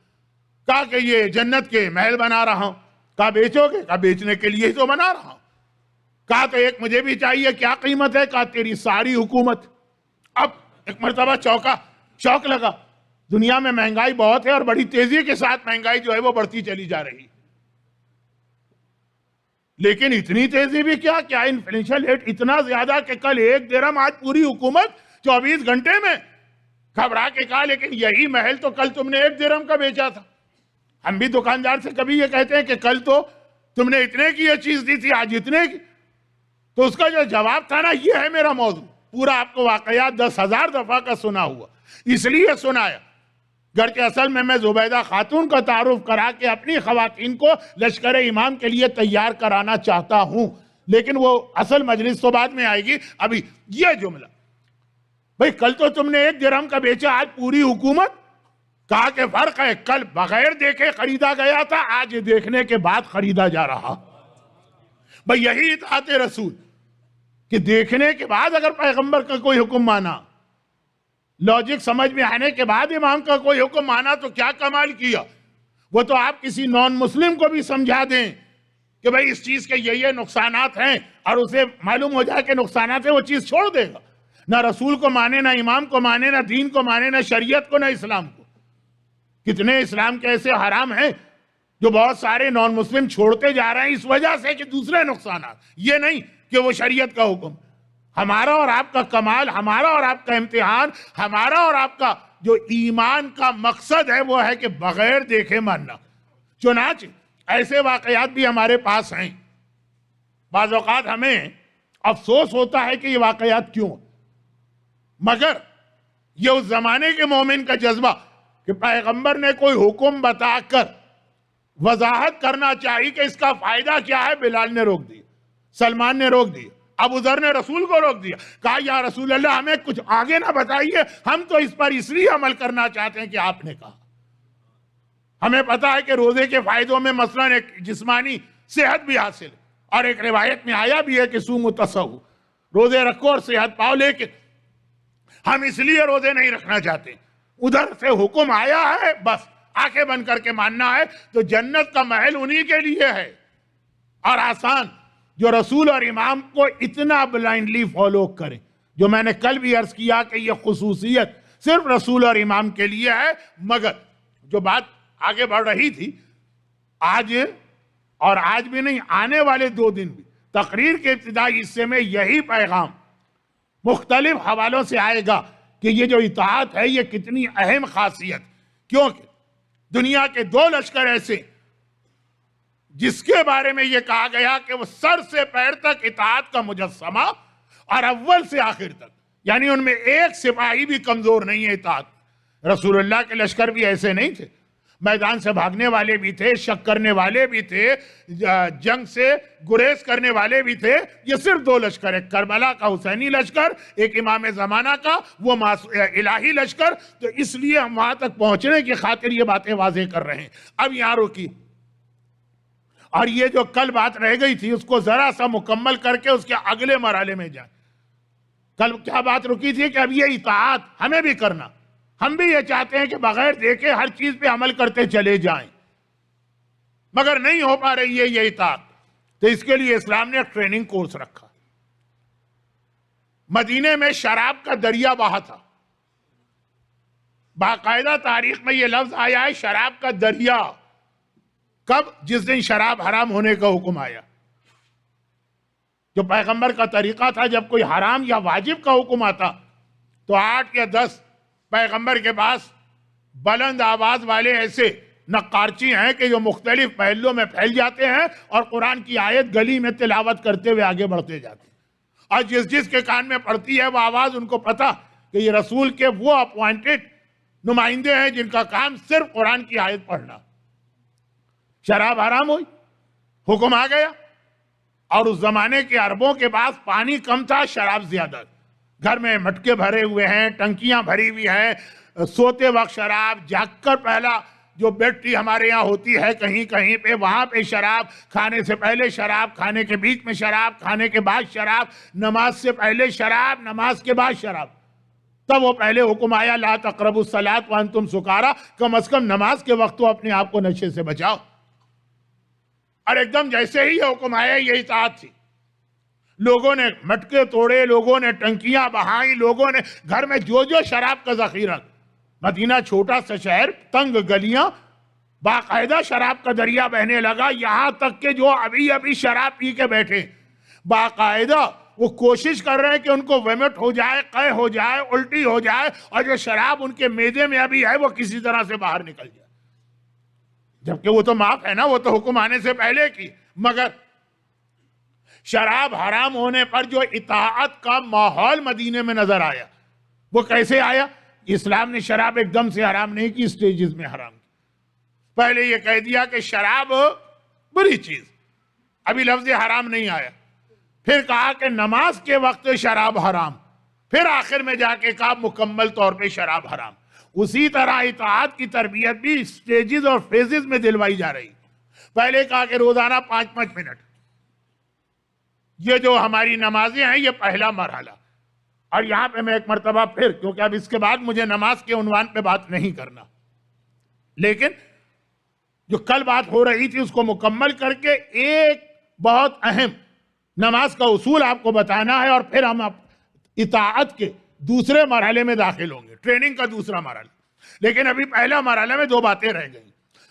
کہا کہ یہ جنت کے محل بنا رہا ہوں. کہا بیچو گے؟ کہا بیچنے کے لیے ہی تو بنا رہا ہوں. کہا تو ایک مجھے بھی چاہیے, کیا قیمت ہے؟ کہا تیری ساری حکومت. اب ایک مرتبہ چوک لگا. دنیا میں مہنگائی بہت ہے اور بڑی تیزی کے ساتھ مہنگائی جو ہے وہ بڑھتی چلی جا رہی. لیکن اتنی تیزی بھی کیا انفلیشن ریٹ اتنا زیادہ کہ کل 1 درہم, آج پوری حکومت 24 گھنٹے میں. گھبرا کے کہا لیکن یہی محل تو کل تم نے 1 درہم کا بیچا تھا. ہم بھی دکاندار سے کبھی یہ کہتے ہیں کہ کل تو تم نے اتنے کی یہ چیز دی تھی, آج اتنے کی. تو اس کا جو جواب تھا نا, یہ ہے میرا موضوع. پورا آپ کو واقعات 10,000 دفعہ کا سنا ہوا, اس لیے سنایا. گرچہ اصل میں زبیدہ خاتون کا تعارف کرا کے اپنی خواتین کو لشکر امام کے لیے تیار کرانا چاہتا ہوں, لیکن وہ اصل مجلس تو بعد میں آئے گی. ابھی یہ جملہ, بھئی کل تو تم نے 1 درہم کا بیچا, آج پوری حکومت. کہا کہ فرق ہے, کل بغیر دیکھے خریدا گیا تھا, آج دیکھنے کے بعد خریدا جا رہا. بھئی یہی اطاعت رسول کہ دیکھنے کے بعد اگر پیغمبر کا کوئی حکم مانا, لاجک سمجھ میں آنے کے بعد امام کا کوئی حکم مانا تو کیا کمال کیا. وہ تو آپ کسی نان مسلم کو بھی سمجھا دیں کہ بھئی اس چیز کے یہ نقصانات ہیں, اور اسے معلوم ہو جائے کہ نقصانات ہیں, وہ چیز چھوڑ دے گا. نہ رسول کو مانے, نہ امام کو مانے, نہ دین کو مانے, نہ شریعت کو, نہ اسلام کو. کتنے اسلام کے ایسے حرام ہیں جو بہت سارے نان مسلم چھوڑتے جا رہے ہیں اس وجہ سے کہ دوسرے نقصانات, یہ نہیں کہ وہ شریعت کا حکم. ہمارا اور آپ کا کمال, ہمارا اور آپ کا امتحان, ہمارا اور آپ کا جو ایمان کا مقصد ہے وہ ہے کہ بغیر دیکھے ماننا. چنانچہ ایسے واقعات بھی ہمارے پاس ہیں. بعض اوقات ہمیں افسوس ہوتا ہے کہ یہ واقعات کیوں, مگر یہ اس زمانے کے مومن کا جذبہ کہ پیغمبر نے کوئی حکم بتا کر وضاحت کرنا چاہیے کہ اس کا فائدہ کیا ہے. بلال نے روک دیا, سلمان نے روک دیا, ابو ذر نے رسول کو روک دیا. کہا یا رسول اللہ ہمیں کچھ آگے نہ بتائیے, ہم تو اس پر اس لیے عمل کرنا چاہتے ہیں کہ آپ نے کہا. ہمیں پتا ہے کہ روزے کے فائدوں میں مثلا ایک جسمانی صحت بھی حاصل ہے, اور ایک روایت میں آیا بھی ہے کہ سوموا تصحوا, روزے رکھو اور صحت پاؤ. لیکن ہم اس لیے روزے نہیں رکھنا چاہتے, ادھر سے حکم آیا ہے بس آنکھیں بند کر کے ماننا ہے. تو جنت کا محل انہی کے لیے ہے, اور آسان جو رسول اور امام کو اتنا بلائنڈلی فالو کریں. جو میں نے کل بھی عرض کیا کہ یہ خصوصیت صرف رسول اور امام کے لیے ہے. مگر جو بات آگے بڑھ رہی تھی, آج اور آج بھی نہیں, آنے والے 2 دن بھی تقریر کے ابتدائی حصے میں یہی پیغام مختلف حوالوں سے آئے گا کہ یہ جو اطاعت ہے یہ کتنی اہم خاصیت. کیونکہ دنیا کے 2 لشکر ایسے جس کے بارے میں یہ کہا گیا کہ وہ سر سے پیر تک اطاعت کا مجسمہ, اور اول سے آخر تک, یعنی ان میں ایک سپاہی بھی کمزور نہیں ہے اطاعت. رسول اللہ کے لشکر بھی ایسے نہیں تھے, میدان سے بھاگنے والے بھی تھے, شک کرنے والے بھی تھے, جنگ سے گریز کرنے والے بھی تھے. یہ صرف 2 لشکر, ایک کربلا کا حسینی لشکر, ایک امام زمانہ کا وہ الہی لشکر. تو اس لیے ہم وہاں تک پہنچنے کی خاطر یہ باتیں واضح کر رہے ہیں. اب یہاں روکی, اور یہ جو کل بات رہ گئی تھی اس کو ذرا سا مکمل کر کے اس کے اگلے مرحلے میں جائیں. کل کیا بات رکی تھی کہ اب یہ اطاعت ہمیں بھی کرنا, ہم بھی یہ چاہتے ہیں کہ بغیر دیکھے ہر چیز پہ عمل کرتے چلے جائیں, مگر نہیں ہو پا رہی ہے یہ اطاعت. تو اس کے لیے اسلام نے ایک ٹریننگ کورس رکھا. مدینے میں شراب کا دریا بہا تھا, باقاعدہ تاریخ میں یہ لفظ آیا ہے شراب کا دریا. کب؟ جس دن شراب حرام ہونے کا حکم آیا. جو پیغمبر کا طریقہ تھا, جب کوئی حرام یا واجب کا حکم آتا تو 8 یا 10 پیغمبر کے پاس بلند آواز والے ایسے نقارچی ہیں کہ جو مختلف پہلوؤں میں پھیل جاتے ہیں اور قرآن کی آیت گلی میں تلاوت کرتے ہوئے آگے بڑھتے جاتے ہیں. اور جس کے کان میں پڑتی ہے وہ آواز ان کو پتا کہ یہ رسول کے وہ اپوائنٹڈ نمائندے ہیں جن کا کام صرف قرآن کی آیت پڑھنا. شراب حرام ہوئی, حکم آ گیا, اور اس زمانے کے عربوں کے پاس پانی کم تھا، شراب زیادہ، گھر میں مٹکے بھرے ہوئے ہیں، ٹنکیاں بھری ہوئی ہیں، سوتے وقت شراب، جاگ کر پہلا جو بیٹری ہمارے یہاں ہوتی ہے کہیں کہیں پہ، وہاں پہ شراب، کھانے سے پہلے شراب، کھانے کے بیچ میں شراب، کھانے کے بعد شراب، نماز سے پہلے شراب، نماز کے بعد شراب. تب وہ پہلے حکم آیا لا تقربوا الصلاۃ وانتم سکارا، کم از کم نماز کے وقت تو اپنے آپ کو نشے سے بچاؤ. اور ایک دم جیسے ہی یہ حکم آیا یہ اطاعت تھی. لوگوں نے مٹکے توڑے، لوگوں نے ٹنکیاں بہائیں، لوگوں نے گھر میں جو شراب کا ذخیرہ. مدینہ چھوٹا سا شہر، تنگ گلیاں، باقاعدہ شراب کا دریا بہنے لگا، یہاں تک کہ جو ابھی شراب پی کے بیٹھے باقاعدہ وہ کوشش کر رہے ہیں کہ ان کو ویمٹ ہو جائے، قے ہو جائے، الٹی ہو جائے، اور جو شراب ان کے معدے میں ابھی ہے وہ کسی طرح سے باہر نکل جائے. جبکہ وہ تو معاف ہے نا، وہ تو حکم آنے سے پہلے کی. مگر شراب حرام ہونے پر جو اطاعت کا ماحول مدینے میں نظر آیا، وہ کیسے آیا؟ اسلام نے شراب ایک دم سے حرام نہیں کی، سٹیجز میں حرام کی. پہلے یہ کہہ دیا کہ شراب بری چیز، ابھی لفظ حرام نہیں آیا. پھر کہا کہ نماز کے وقت شراب حرام، پھر آخر میں جا کے کہا مکمل طور پہ شراب حرام. اسی طرح اطاعت کی تربیت بھی سٹیجز اور فیزز میں دلوائی جا رہی. پہلے کہا کہ روزانہ 5 منٹ، یہ جو ہماری نمازیں ہیں یہ پہلا مرحلہ. اور یہاں پہ میں ایک مرتبہ پھر، کیونکہ اب اس کے بعد مجھے نماز کے عنوان پہ بات نہیں کرنا، لیکن جو کل بات ہو رہی تھی اس کو مکمل کر کے ایک بہت اہم نماز کا اصول آپ کو بتانا ہے، اور پھر ہم اطاعت کے دوسرے مرحلے میں داخل ہوں گے، ٹریننگ کا دوسرا مرحلہ. لیکن ابھی پہلا مرحلہ میں 2 باتیں رہ گئیں.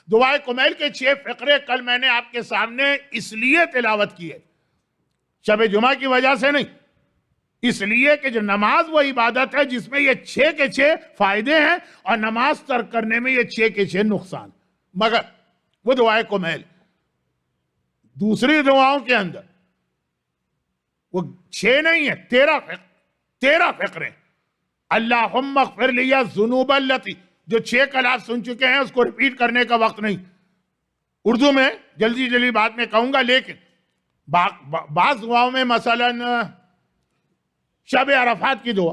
دعائے کمیل کے 6 فقرے کل میں نے آپ کے سامنے اس لیے تلاوت کی ہے، شب جمعہ کی وجہ سے نہیں، اس لیے کہ جو نماز وہ عبادت ہے جس میں یہ 6 کے 6 فائدے ہیں، اور نماز ترک کرنے میں یہ 6 کے 6 نقصان. مگر وہ دعائے کمیل دوسری دعاؤں کے اندر وہ 6 نہیں ہے، 13 فقرے. اللہم اغفر لی الذنوب التی، جو 6 کل آپ سن چکے ہیں، اس کو ریپیٹ کرنے کا وقت نہیں. اردو میں جلدی بات میں کہوں گا، لیکن بعض دعاؤں میں مثلا شب عرفات کی دعا،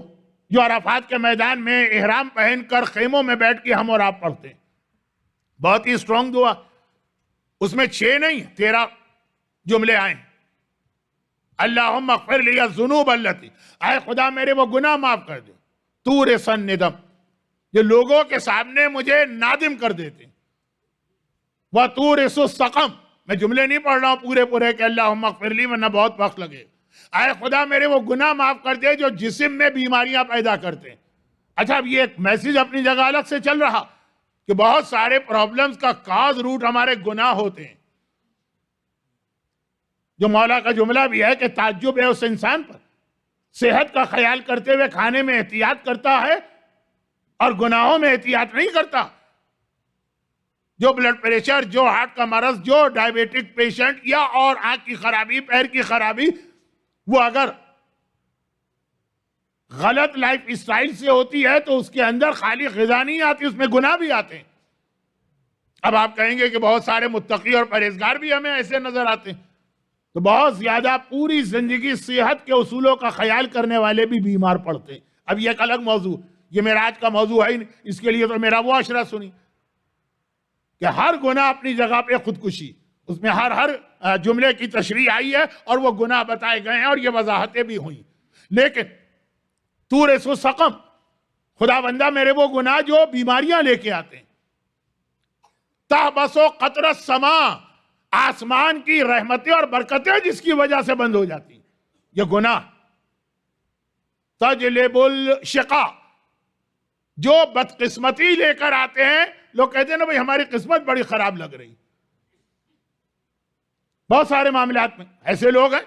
جو عرفات کے میدان میں احرام پہن کر خیموں میں بیٹھ کے ہم اور آپ پڑھتے ہیں، بہت ہی اسٹرانگ دعا. اس میں 6 نہیں 13 جملے آئے ہیں. اللہم اغفر لی الذنوب التی، اے خدا میرے وہ گناہ معاف کر دے. تورث الندم، جو لوگوں کے سامنے مجھے نادم کر دیتے. وتورث السقم، میں جملے نہیں پڑھ رہا ہوں پورے کہ اللہم اغفر لی، ورنہ بہت وقت لگے. اے خدا میرے وہ گناہ معاف کر دے جو جسم میں بیماریاں پیدا کرتے ہیں. اچھا، اب یہ ایک میسیج اپنی جگہ الگ سے چل رہا کہ بہت سارے پرابلمز کا کاز روٹ ہمارے گناہ ہوتے ہیں. جو مولا کا جملہ بھی ہے کہ تعجب ہے اس انسان پر، صحت کا خیال کرتے ہوئے کھانے میں احتیاط کرتا ہے اور گناہوں میں احتیاط نہیں کرتا. جو بلڈ پریشر، جو ہارٹ کا مرض، جو ڈائیبیٹک پیشنٹ، یا اور آنکھ کی خرابی، پیر کی خرابی، وہ اگر غلط لائف اسٹائل سے ہوتی ہے تو اس کے اندر خالی غذا نہیں آتی، اس میں گناہ بھی آتے ہیں. اب آپ کہیں گے کہ بہت سارے متقی اور پرہیزگار بھی ہمیں ایسے نظر آتے ہیں، تو بہت زیادہ پوری زندگی صحت کے اصولوں کا خیال کرنے والے بھی بیمار پڑتے ہیں. اب یہ ایک الگ موضوع، یہ میرا آج کا موضوع ہے ہی نہیں، اس کے لیے تو میرا وہ اشرہ سنی کہ ہر گناہ اپنی جگہ پہ خودکشی، اس میں ہر جملے کی تشریح آئی ہے اور وہ گناہ بتائے گئے ہیں اور یہ وضاحتیں بھی ہوئیں. لیکن تورث السقم، خدا بندہ میرے وہ گناہ جو بیماریاں لے کے آتے ہیں. تحبس قطر السماء، آسمان کی رحمتیں اور برکتیں جس کی وجہ سے بند ہو جاتی ہیں، یہ گناہ. تجلب الشقا، جو بدقسمتی لے کر آتے ہیں. لوگ کہتے ہیں نا بھئی ہماری قسمت بڑی خراب لگ رہی. بہت سارے معاملات میں ایسے لوگ ہیں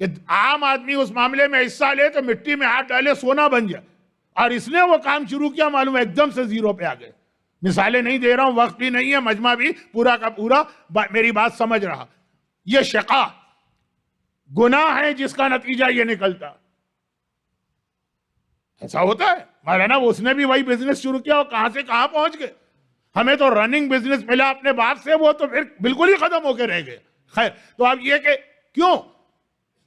کہ عام آدمی اس معاملے میں حصہ لے تو مٹی میں ہاتھ ڈالے سونا بن جائے، اور اس نے وہ کام شروع کیا، معلوم ہے ایک دم سے زیرو پہ آ گئے. مثالیں نہیں دے رہا ہوں، وقت بھی نہیں ہے، مجمع بھی پورا کا پورا میری بات سمجھ رہا. یہ شقا گناہ ہے جس کا نتیجہ یہ نکلتا. ایسا ہوتا ہے مولانا، اس نے بھی وہی بزنس شروع کیا اور کہاں سے کہاں پہنچ گئے. ہمیں تو رننگ بزنس ملا اپنے باپ سے، وہ تو پھر بالکل ہی ختم ہو کے رہ گئے. خیر، تو اب یہ کہ کیوں؟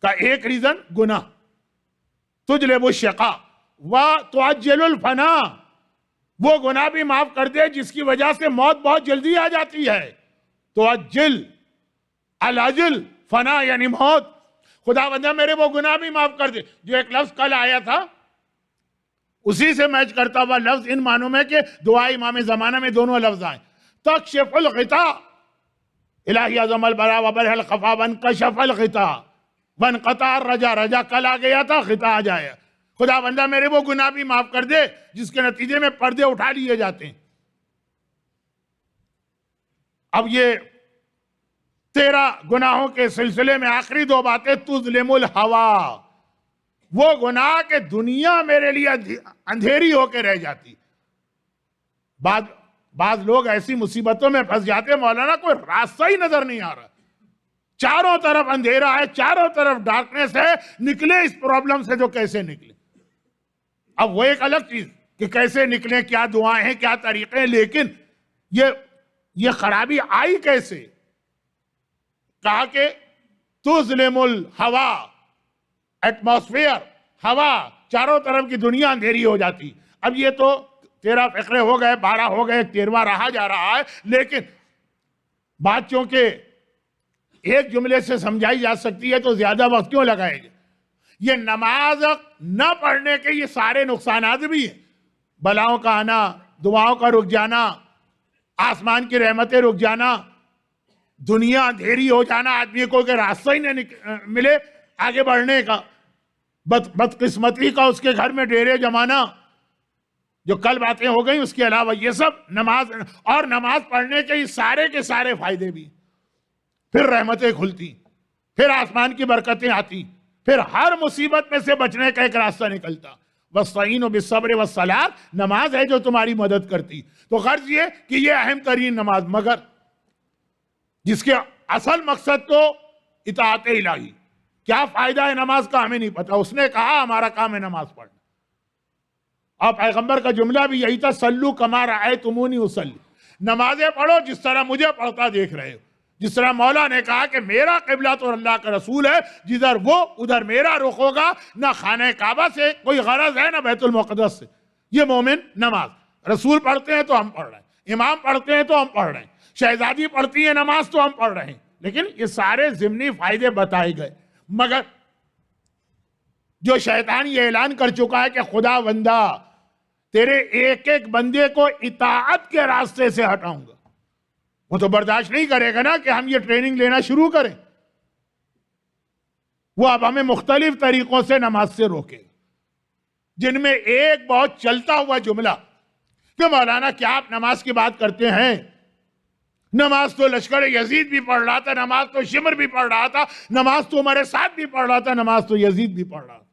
کا ایک ریزن گناہ، تجلب الشقا وتعجل الفنا، وہ گناہ بھی معاف کر دے جس کی وجہ سے موت بہت جلدی آ جاتی ہے. تعجل العجل فنا یعنی موت. خدا بندہ میرے وہ گناہ بھی معاف کر دے. جو ایک لفظ کل آیا تھا اسی سے میچ کرتا ہوا لفظ ان معنوں میں کہ دعا امام زمانہ میں دونوں لفظ آئیں. تکشف الغطاء الہی اعظم البرا وبرح الخفا وانکشف الغطاء وانقطع الرجا، رجا کل آ گیا تھا، غطاء آ جائے. خدا بندہ میرے وہ گناہ بھی معاف کر دے جس کے نتیجے میں پردے اٹھا لیے جاتے ہیں. اب یہ 13 گناہوں کے سلسلے میں آخری 2 باتیں. تظلم الہوا، وہ گناہ کہ دنیا میرے لیے اندھیری ہو کے رہ جاتی. بعض لوگ ایسی مصیبتوں میں پھنس جاتے مولانا کوئی راستہ ہی نظر نہیں آ رہا، چاروں طرف اندھیرا ہے، چاروں طرف ڈارکنیس ہے، نکلے اس پرابلم سے جو کیسے نکلے. اب وہ ایک الگ چیز کہ کیسے نکلیں، کیا دعائیں ہیں، کیا طریقے ہیں، لیکن یہ خرابی آئی کیسے؟ کہا کہ تظلم الہوا، ایٹماسفیئر، ہوا، چاروں طرف کی دنیا اندھیری ہو جاتی. اب یہ تو 13 فقرے ہو گئے، 12 ہو گئے، 13واں رہا جا رہا ہے، لیکن بات چونکہ ایک جملے سے سمجھائی جا سکتی ہے تو زیادہ وقت کیوں لگائے گے. یہ نماز نہ پڑھنے کے یہ سارے نقصانات بھی ہیں. بلاؤں کا آنا، دعاؤں کا رک جانا، آسمان کی رحمتیں رک جانا، دنیا اندھیری ہو جانا، آدمی کو کہ راستہ ہی نہیں ملے آگے بڑھنے کا، بدقسمتی کا اس کے گھر میں ڈیرے جمانا، جو کل باتیں ہو گئیں. اس کے علاوہ یہ سب نماز اور نماز پڑھنے کے یہ سارے کے سارے فائدے بھی. پھر رحمتیں کھلتی، پھر آسمان کی برکتیں آتی، پھر ہر مصیبت میں سے بچنے کا ایک راستہ نکلتا. وَاسْتَعِينُوا بِالصَّبْرِ وَالصَّلَاةِ، نماز ہے جو تمہاری مدد کرتی. تو غرض یہ کہ یہ اہم ترین نماز، مگر جس کے اصل مقصد تو اطاعت الہی. کیا فائدہ ہے نماز کا ہمیں نہیں پتا. اس نے کہا ہمارا کام ہے نماز پڑھنا، اور پیغمبر کا جملہ بھی یہی تھا، صلو کما رأیتمونی اصلی، نمازیں پڑھو جس طرح مجھے پڑھتا دیکھ رہے ہو. جس طرح مولا نے کہا کہ میرا قبلہ تو اللہ کا رسول ہے، جدھر وہ ادھر میرا رخ ہوگا. نہ خانہ کعبہ سے کوئی غرض ہے، نہ بیت المقدس سے. یہ مومن نماز، رسول پڑھتے ہیں تو ہم پڑھ رہے ہیں، امام پڑھتے ہیں تو ہم پڑھ رہے ہیں، شہزادی پڑھتی ہے نماز تو ہم پڑھ رہے ہیں. لیکن یہ سارے ضمنی فائدے بتائے گئے. مگر جو شیطان یہ اعلان کر چکا ہے کہ خدا بندہ تیرے ایک ایک بندے کو اطاعت کے راستے سے ہٹاؤں گا، وہ تو برداشت نہیں کرے گا نا کہ ہم یہ ٹریننگ لینا شروع کریں. وہ اب ہمیں مختلف طریقوں سے نماز سے روکے گا، جن میں ایک بہت چلتا ہوا جملہ کہ مولانا کیا آپ نماز کی بات کرتے ہیں؟ نماز تو لشکر یزید بھی پڑھ رہا تھا، نماز تو شمر بھی پڑھ رہا تھا، نماز تو عمر سعد بھی پڑھ رہا تھا، نماز تو یزید بھی پڑھ رہا تھا.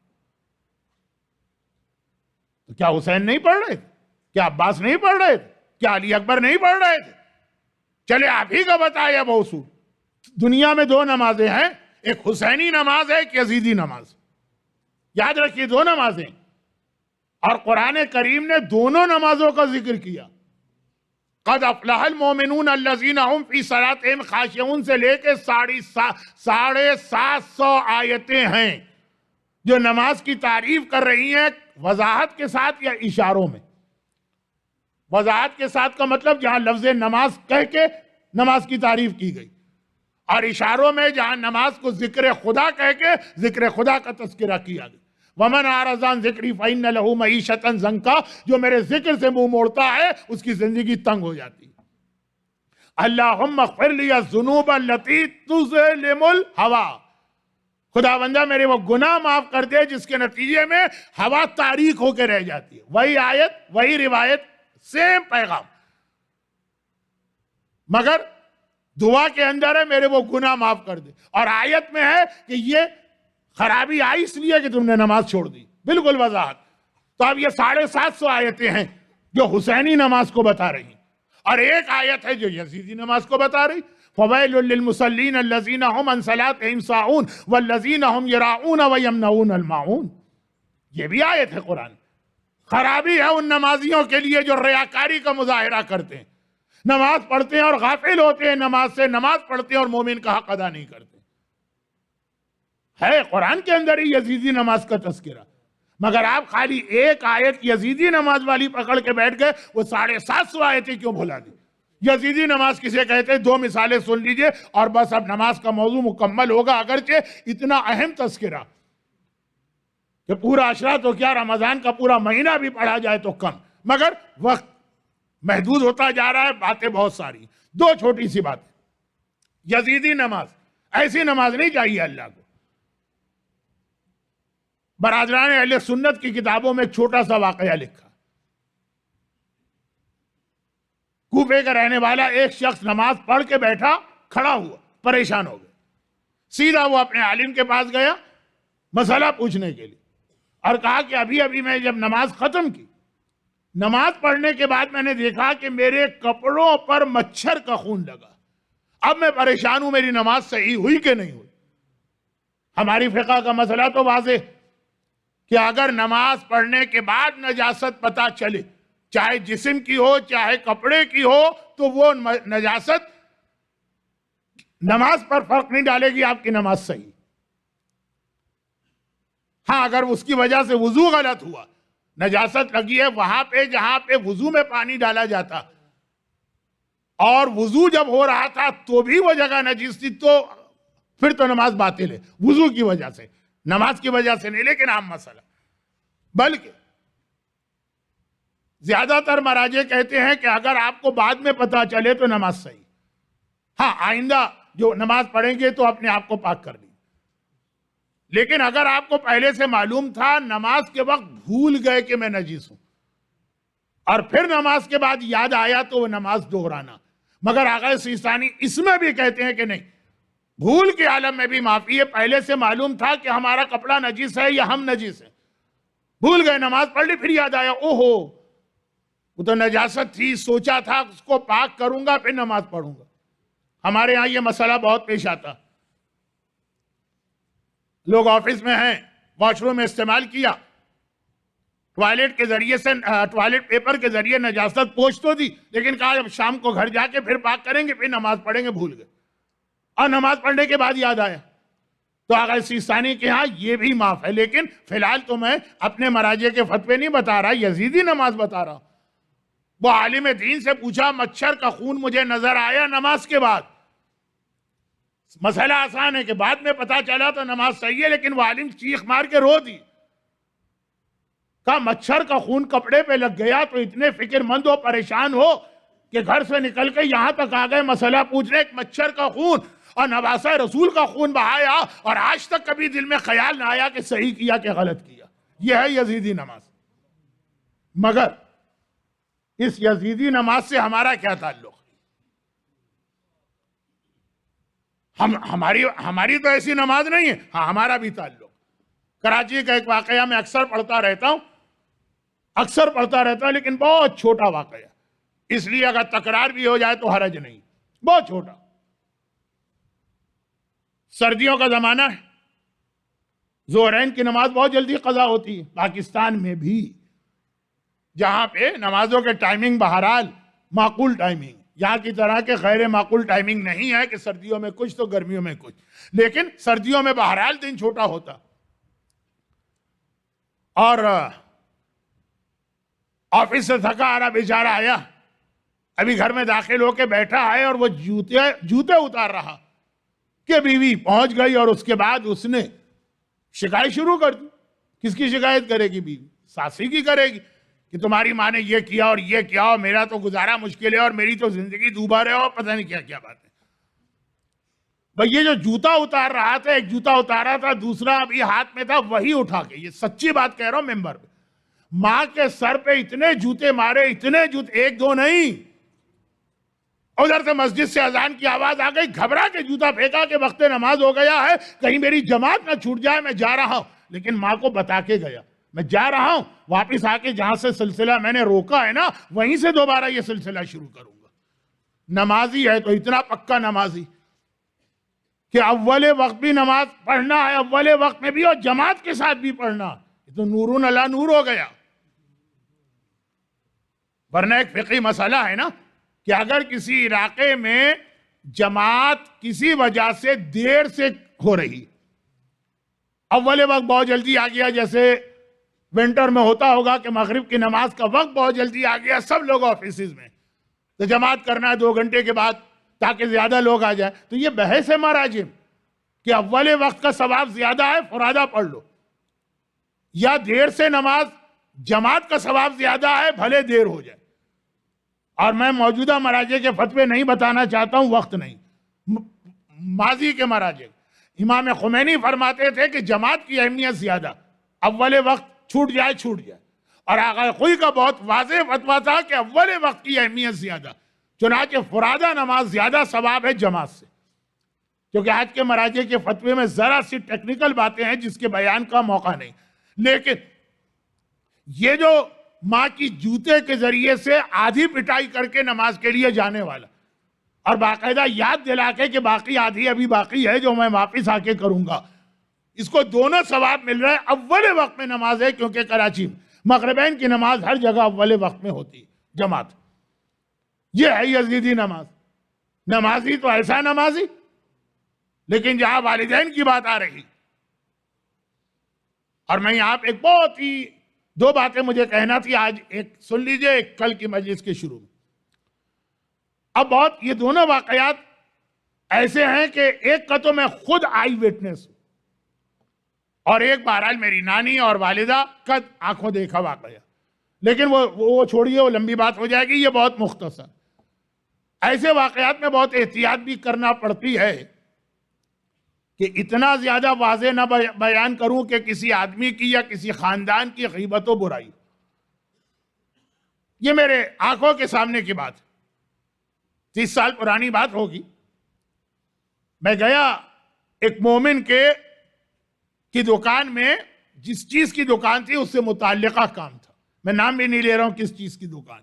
تو کیا حسین نہیں پڑھ رہے تھے؟ کیا عباس نہیں پڑھ رہے تھے؟ کیا علی اکبر نہیں پڑھ رہے تھے؟ چلے آپ ہی کا بتایا موضوع. دنیا میں 2 نمازیں ہیں، ایک حسینی نماز ہے، ایک یزیدی نماز. یاد رکھیے 2 نمازیں، اور قرآن کریم نے دونوں نمازوں کا ذکر کیا. قد افلح المومنون الذین هم فی صلاتہم خاشعون سے لے کے 750 آیتیں ہیں جو نماز کی تعریف کر رہی ہیں، وضاحت کے ساتھ یا اشاروں میں. وضاحت کے ساتھ کا مطلب جہاں لفظ نماز کہہ کے نماز کی تعریف کی گئی، اور اشاروں میں جہاں نماز کو ذکر خدا کہہ کے ذکر خدا کا تذکرہ کیا گیا. وَمَنْ أَعْرَضَ عَنْ ذِكْرِي فَإِنَّ لَهُ مَعِيشَةً ضَنْكًا، جو میرے ذکر سے منہ موڑتا ہے اس کی زندگی تنگ ہو جاتی. اللہم اغفر لی الذنوب التی تظلم الہوا، خدا بندہ میرے وہ گناہ معاف کر دے جس کے نتیجے میں ہوا تاریک ہو کے رہ جاتی ہے. وہی آیت، وہی روایت، سیم پیغام، مگر دعا کے اندر ہے میرے وہ گناہ معاف کر دے، اور آیت میں ہے کہ یہ خرابی آئی اس لیے کہ تم نے نماز چھوڑ دی. بالکل وضاحت. تو اب یہ 750 آیتیں ہیں جو حسینی نماز کو بتا رہی ہیں، اور ایک آیت ہے جو یزیدی نماز کو بتا رہی. فویل للمصلین الذین هم عن صلاتهم ساہون والذین هم یراؤون ویمنعون الماعون. یہ بھی آیت ہے قرآن. خرابی ہے ان نمازیوں کے لیے جو ریاکاری کا مظاہرہ کرتے ہیں، نماز پڑھتے ہیں اور غافل ہوتے ہیں نماز سے، نماز پڑھتے ہیں اور مومن کا حق ادا نہیں کرتے. ہے قرآن کے اندر ہی یزیدی نماز کا تذکرہ، مگر آپ خالی ایک آیت یزیدی نماز والی پکڑ کے بیٹھ گئے، وہ 750 آیتیں کیوں بھلا دی؟ یزیدی نماز کسے کہتے ہیں؟ 2 مثالیں سن لیجئے اور بس اب نماز کا موضوع مکمل ہوگا، اگرچہ اتنا اہم تذکرہ کہ پورا عشرہ تو کیا رمضان کا پورا مہینہ بھی پڑھا جائے تو کم، مگر وقت محدود ہوتا جا رہا ہے، باتیں بہت ساری۔ 2 چھوٹی سی باتیں۔ یزیدی نماز ایسی نماز نہیں چاہیے اللہ کو۔ برادران اہل سنت کی کتابوں میں ایک چھوٹا سا واقعہ لکھا، کوفے کا رہنے والا ایک شخص نماز پڑھ کے بیٹھا، کھڑا ہوا، پریشان ہو گیا، سیدھا وہ اپنے عالم کے پاس گیا مسئلہ پوچھنے کے لیے، اور کہا کہ ابھی میں جب نماز ختم کی، نماز پڑھنے کے بعد میں نے دیکھا کہ میرے کپڑوں پر مچھر کا خون لگا، اب میں پریشان ہوں، میری نماز صحیح ہوئی کہ نہیں ہوئی؟ ہماری فقہ کا مسئلہ تو واضح کہ اگر نماز پڑھنے کے بعد نجاست پتہ چلے، چاہے جسم کی ہو چاہے کپڑے کی ہو، تو وہ نجاست نماز پر فرق نہیں ڈالے گی، آپ کی نماز صحیح۔ ہاں اگر اس کی وجہ سے وضو غلط ہوا، نجاست لگی ہے وہاں پہ جہاں پہ وضو میں پانی ڈالا جاتا، اور وضو جب ہو رہا تھا تو بھی وہ جگہ نجیس تھی، تو پھر تو نماز باطل ہے، وضو کی وجہ سے، نماز کی وجہ سے نہیں، لیکن عام مسئلہ۔ بلکہ زیادہ تر مراجع کہتے ہیں کہ اگر آپ کو بعد میں پتہ چلے تو نماز صحیح، ہاں آئندہ جو نماز پڑھیں گے تو اپنے آپ کو پاک کر دیں، لیکن اگر آپ کو پہلے سے معلوم تھا، نماز کے وقت بھول گئے کہ میں نجیس ہوں، اور پھر نماز کے بعد یاد آیا، تو وہ نماز دہرانا۔ مگر آغا سیستانی اس میں بھی کہتے ہیں کہ نہیں، بھول کے عالم میں بھی معافی ہے، پہلے سے معلوم تھا کہ ہمارا کپڑا نجیس ہے یا ہم نجیس ہیں، بھول گئے، نماز پڑھ لی، پھر یاد آیا اوہو وہ تو نجاست تھی، سوچا تھا اس کو پاک کروں گا پھر نماز پڑھوں گا۔ ہمارے ہاں یہ مسئلہ بہت پیش آتا، لوگ آفس میں ہیں، واش روم میں استعمال کیا، ٹوائلٹ کے ذریعے سے ٹوائلٹ پیپر کے ذریعے نجاست پوچھ تو دی، لیکن کہا جب شام کو گھر جا کے پھر پاک کریں گے پھر نماز پڑھیں گے، بھول گئے، اور نماز پڑھنے کے بعد یاد آیا۔ تو آغا سیستانی کے ہاں یہ بھی معاف ہے، لیکن فی الحال تو میں اپنے مراجع کے فتوے نہیں بتا رہا، یزیدی نماز بتا رہا ہوں۔ وہ عالم دین سے پوچھا، مچھر کا خون مجھے نظر آیا نماز کے بعد، مسئلہ آسان ہے کہ بعد میں پتا چلا تو نماز صحیح ہے، لیکن وہ عالم چیخ مار کے رو دی، کہا مچھر کا خون کپڑے پہ لگ گیا تو اتنے فکر مند ہو، پریشان ہو کہ گھر سے نکل کے یہاں تک آ گئے مسئلہ پوچھنے، ایک مچھر کا خون اور نواسہ رسول کا خون بہایا، اور آج تک کبھی دل میں خیال نہ آیا کہ صحیح کیا کہ غلط کیا۔ یہ ہے یزیدی نماز۔ مگر اس یزیدی نماز سے ہمارا کیا تعلق؟ ہماری تو ایسی نماز نہیں ہے، ہاں ہمارا بھی تعلق۔ کراچی کا ایک واقعہ میں اکثر پڑھتا رہتا ہوں، لیکن بہت چھوٹا واقعہ، اس لیے اگر تکرار بھی ہو جائے تو حرج نہیں، بہت چھوٹا۔ سردیوں کا زمانہ ہے، ظہرین کی نماز بہت جلدی قضا ہوتی ہے، پاکستان میں بھی، جہاں پہ نمازوں کے ٹائمنگ بہرحال معقول ٹائمنگ، یہاں کی طرح کے غیر معقول ٹائمنگ نہیں ہے کہ سردیوں میں کچھ تو گرمیوں میں کچھ، لیکن سردیوں میں بہرحال دن چھوٹا ہوتا، اور آفس سے تھکا آ رہا بیچارہ آیا، ابھی گھر میں داخل ہو کے بیٹھا ہے، اور وہ جوتے اتار رہا کہ بیوی پہنچ گئی، اور اس کے بعد اس نے شکایت شروع کر دی۔ کس کی شکایت کرے گی؟ بیوی، ساسی کی کرے گی کہ تمہاری ماں نے یہ کیا اور یہ کیا، اور میرا تو گزارا مشکل ہے، اور میری تو زندگی دوبارہ ہے، اور پتہ نہیں کیا کیا بات ہے۔ بھئی یہ جو جوتا اتار رہا تھا، ایک جوتا اتارا تھا، دوسرا ابھی ہاتھ میں تھا، وہی اٹھا کے، یہ سچی بات کہہ رہا ہوں ممبر پہ، ماں کے سر پہ اتنے جوتے مارے، اتنے جوتے، ایک دو نہیں، ادھر سے مسجد سے اذان کی آواز آ گئی، گھبرا کے جوتا پھینکا کہ وقت نماز ہو گیا ہے، کہیں میری جماعت نہ چھوٹ جائے، میں جا رہا ہوں، لیکن ماں کو بتا کے گیا میں جا رہا ہوں، واپس آ کے جہاں سے سلسلہ میں نے روکا ہے نا، وہیں سے دوبارہ یہ سلسلہ شروع کروں گا۔ نمازی ہے تو اتنا پکا نمازی کہ اول وقت بھی نماز پڑھنا ہے، اول وقت میں بھی، اور جماعت کے ساتھ بھی پڑھنا، یہ تو نورون علی نور ہو گیا۔ ورنہ ایک فقہی مسئلہ ہے نا کہ اگر کسی علاقے میں جماعت کسی وجہ سے دیر سے ہو رہی، اول وقت بہت جلدی آ گیا، جیسے ونٹر میں ہوتا ہوگا کہ مغرب کی نماز کا وقت بہت جلدی آ گیا، سب لوگ آفیسز میں، تو جماعت کرنا ہے 2 گھنٹے کے بعد تاکہ زیادہ لوگ آ جائیں. تو یہ بحث ہے مراجم کہ اول وقت کا ثواب زیادہ ہے فرادہ پڑھ لو، یا دیر سے نماز جماعت کا ثواب زیادہ ہے بھلے دیر ہو جائے. اور میں موجودہ مراجع کے فتوے نہیں بتانا چاہتا ہوں، وقت نہیں. ماضی کے مراجع امام خمینی فرماتے تھے کہ جماعت کی اہمیت زیادہ، اول وقت چھوٹ جائے. اور آقا خوئی کا بہت واضح فتویٰ تھا کہ اول وقت کی اہمیت زیادہ، چنانچہ فرادہ نماز زیادہ ثواب ہے جماعت سے. کیونکہ آج کے مراجع کے فتوے میں ذرا سی ٹیکنیکل باتیں ہیں جس کے بیان کا موقع نہیں. لیکن یہ جو ماں کی جوتے کے ذریعے سے آدھی پٹائی کر کے نماز کے لیے جانے والا، اور باقاعدہ یاد دلا کے کہ باقی آدھی ابھی باقی ہے جو میں واپس آ کے کروں گا، اس کو دونوں ثواب مل رہا ہے. اول وقت میں نماز ہے، کیونکہ کراچی میں مغربین کی نماز ہر جگہ اول وقت میں ہوتی ہے جماعت. یہ ہے یزیدی نماز. نمازی تو ایسا نمازی، لیکن جہاں والدین کی بات آ رہی، اور میں یہاں پہ ایک بہت ہی 2 باتیں مجھے کہنا تھی آج، ایک سن لیجئے، ایک کل کی مجلس کے شروع میں. اب بہت یہ دونوں واقعات ایسے ہیں کہ ایک کا تو میں خود آئی وٹنس ہوں، اور ایک بہرحال میری نانی اور والدہ کا آنکھوں دیکھا واقعہ. لیکن وہ چھوڑیے، وہ لمبی بات ہو جائے گی، یہ بہت مختصر. ایسے واقعات میں بہت احتیاط بھی کرنا پڑتی ہے کہ اتنا زیادہ واضح نہ بیان کروں کہ کسی آدمی کی یا کسی خاندان کی غیبت و برائی. یہ میرے آنکھوں کے سامنے کی بات، 30 سال پرانی بات ہوگی. میں گیا ایک مومن کی دکان میں، جس چیز کی دکان تھی اس سے متعلقہ کام تھا، میں نام بھی نہیں لے رہا ہوں کس چیز کی دکان.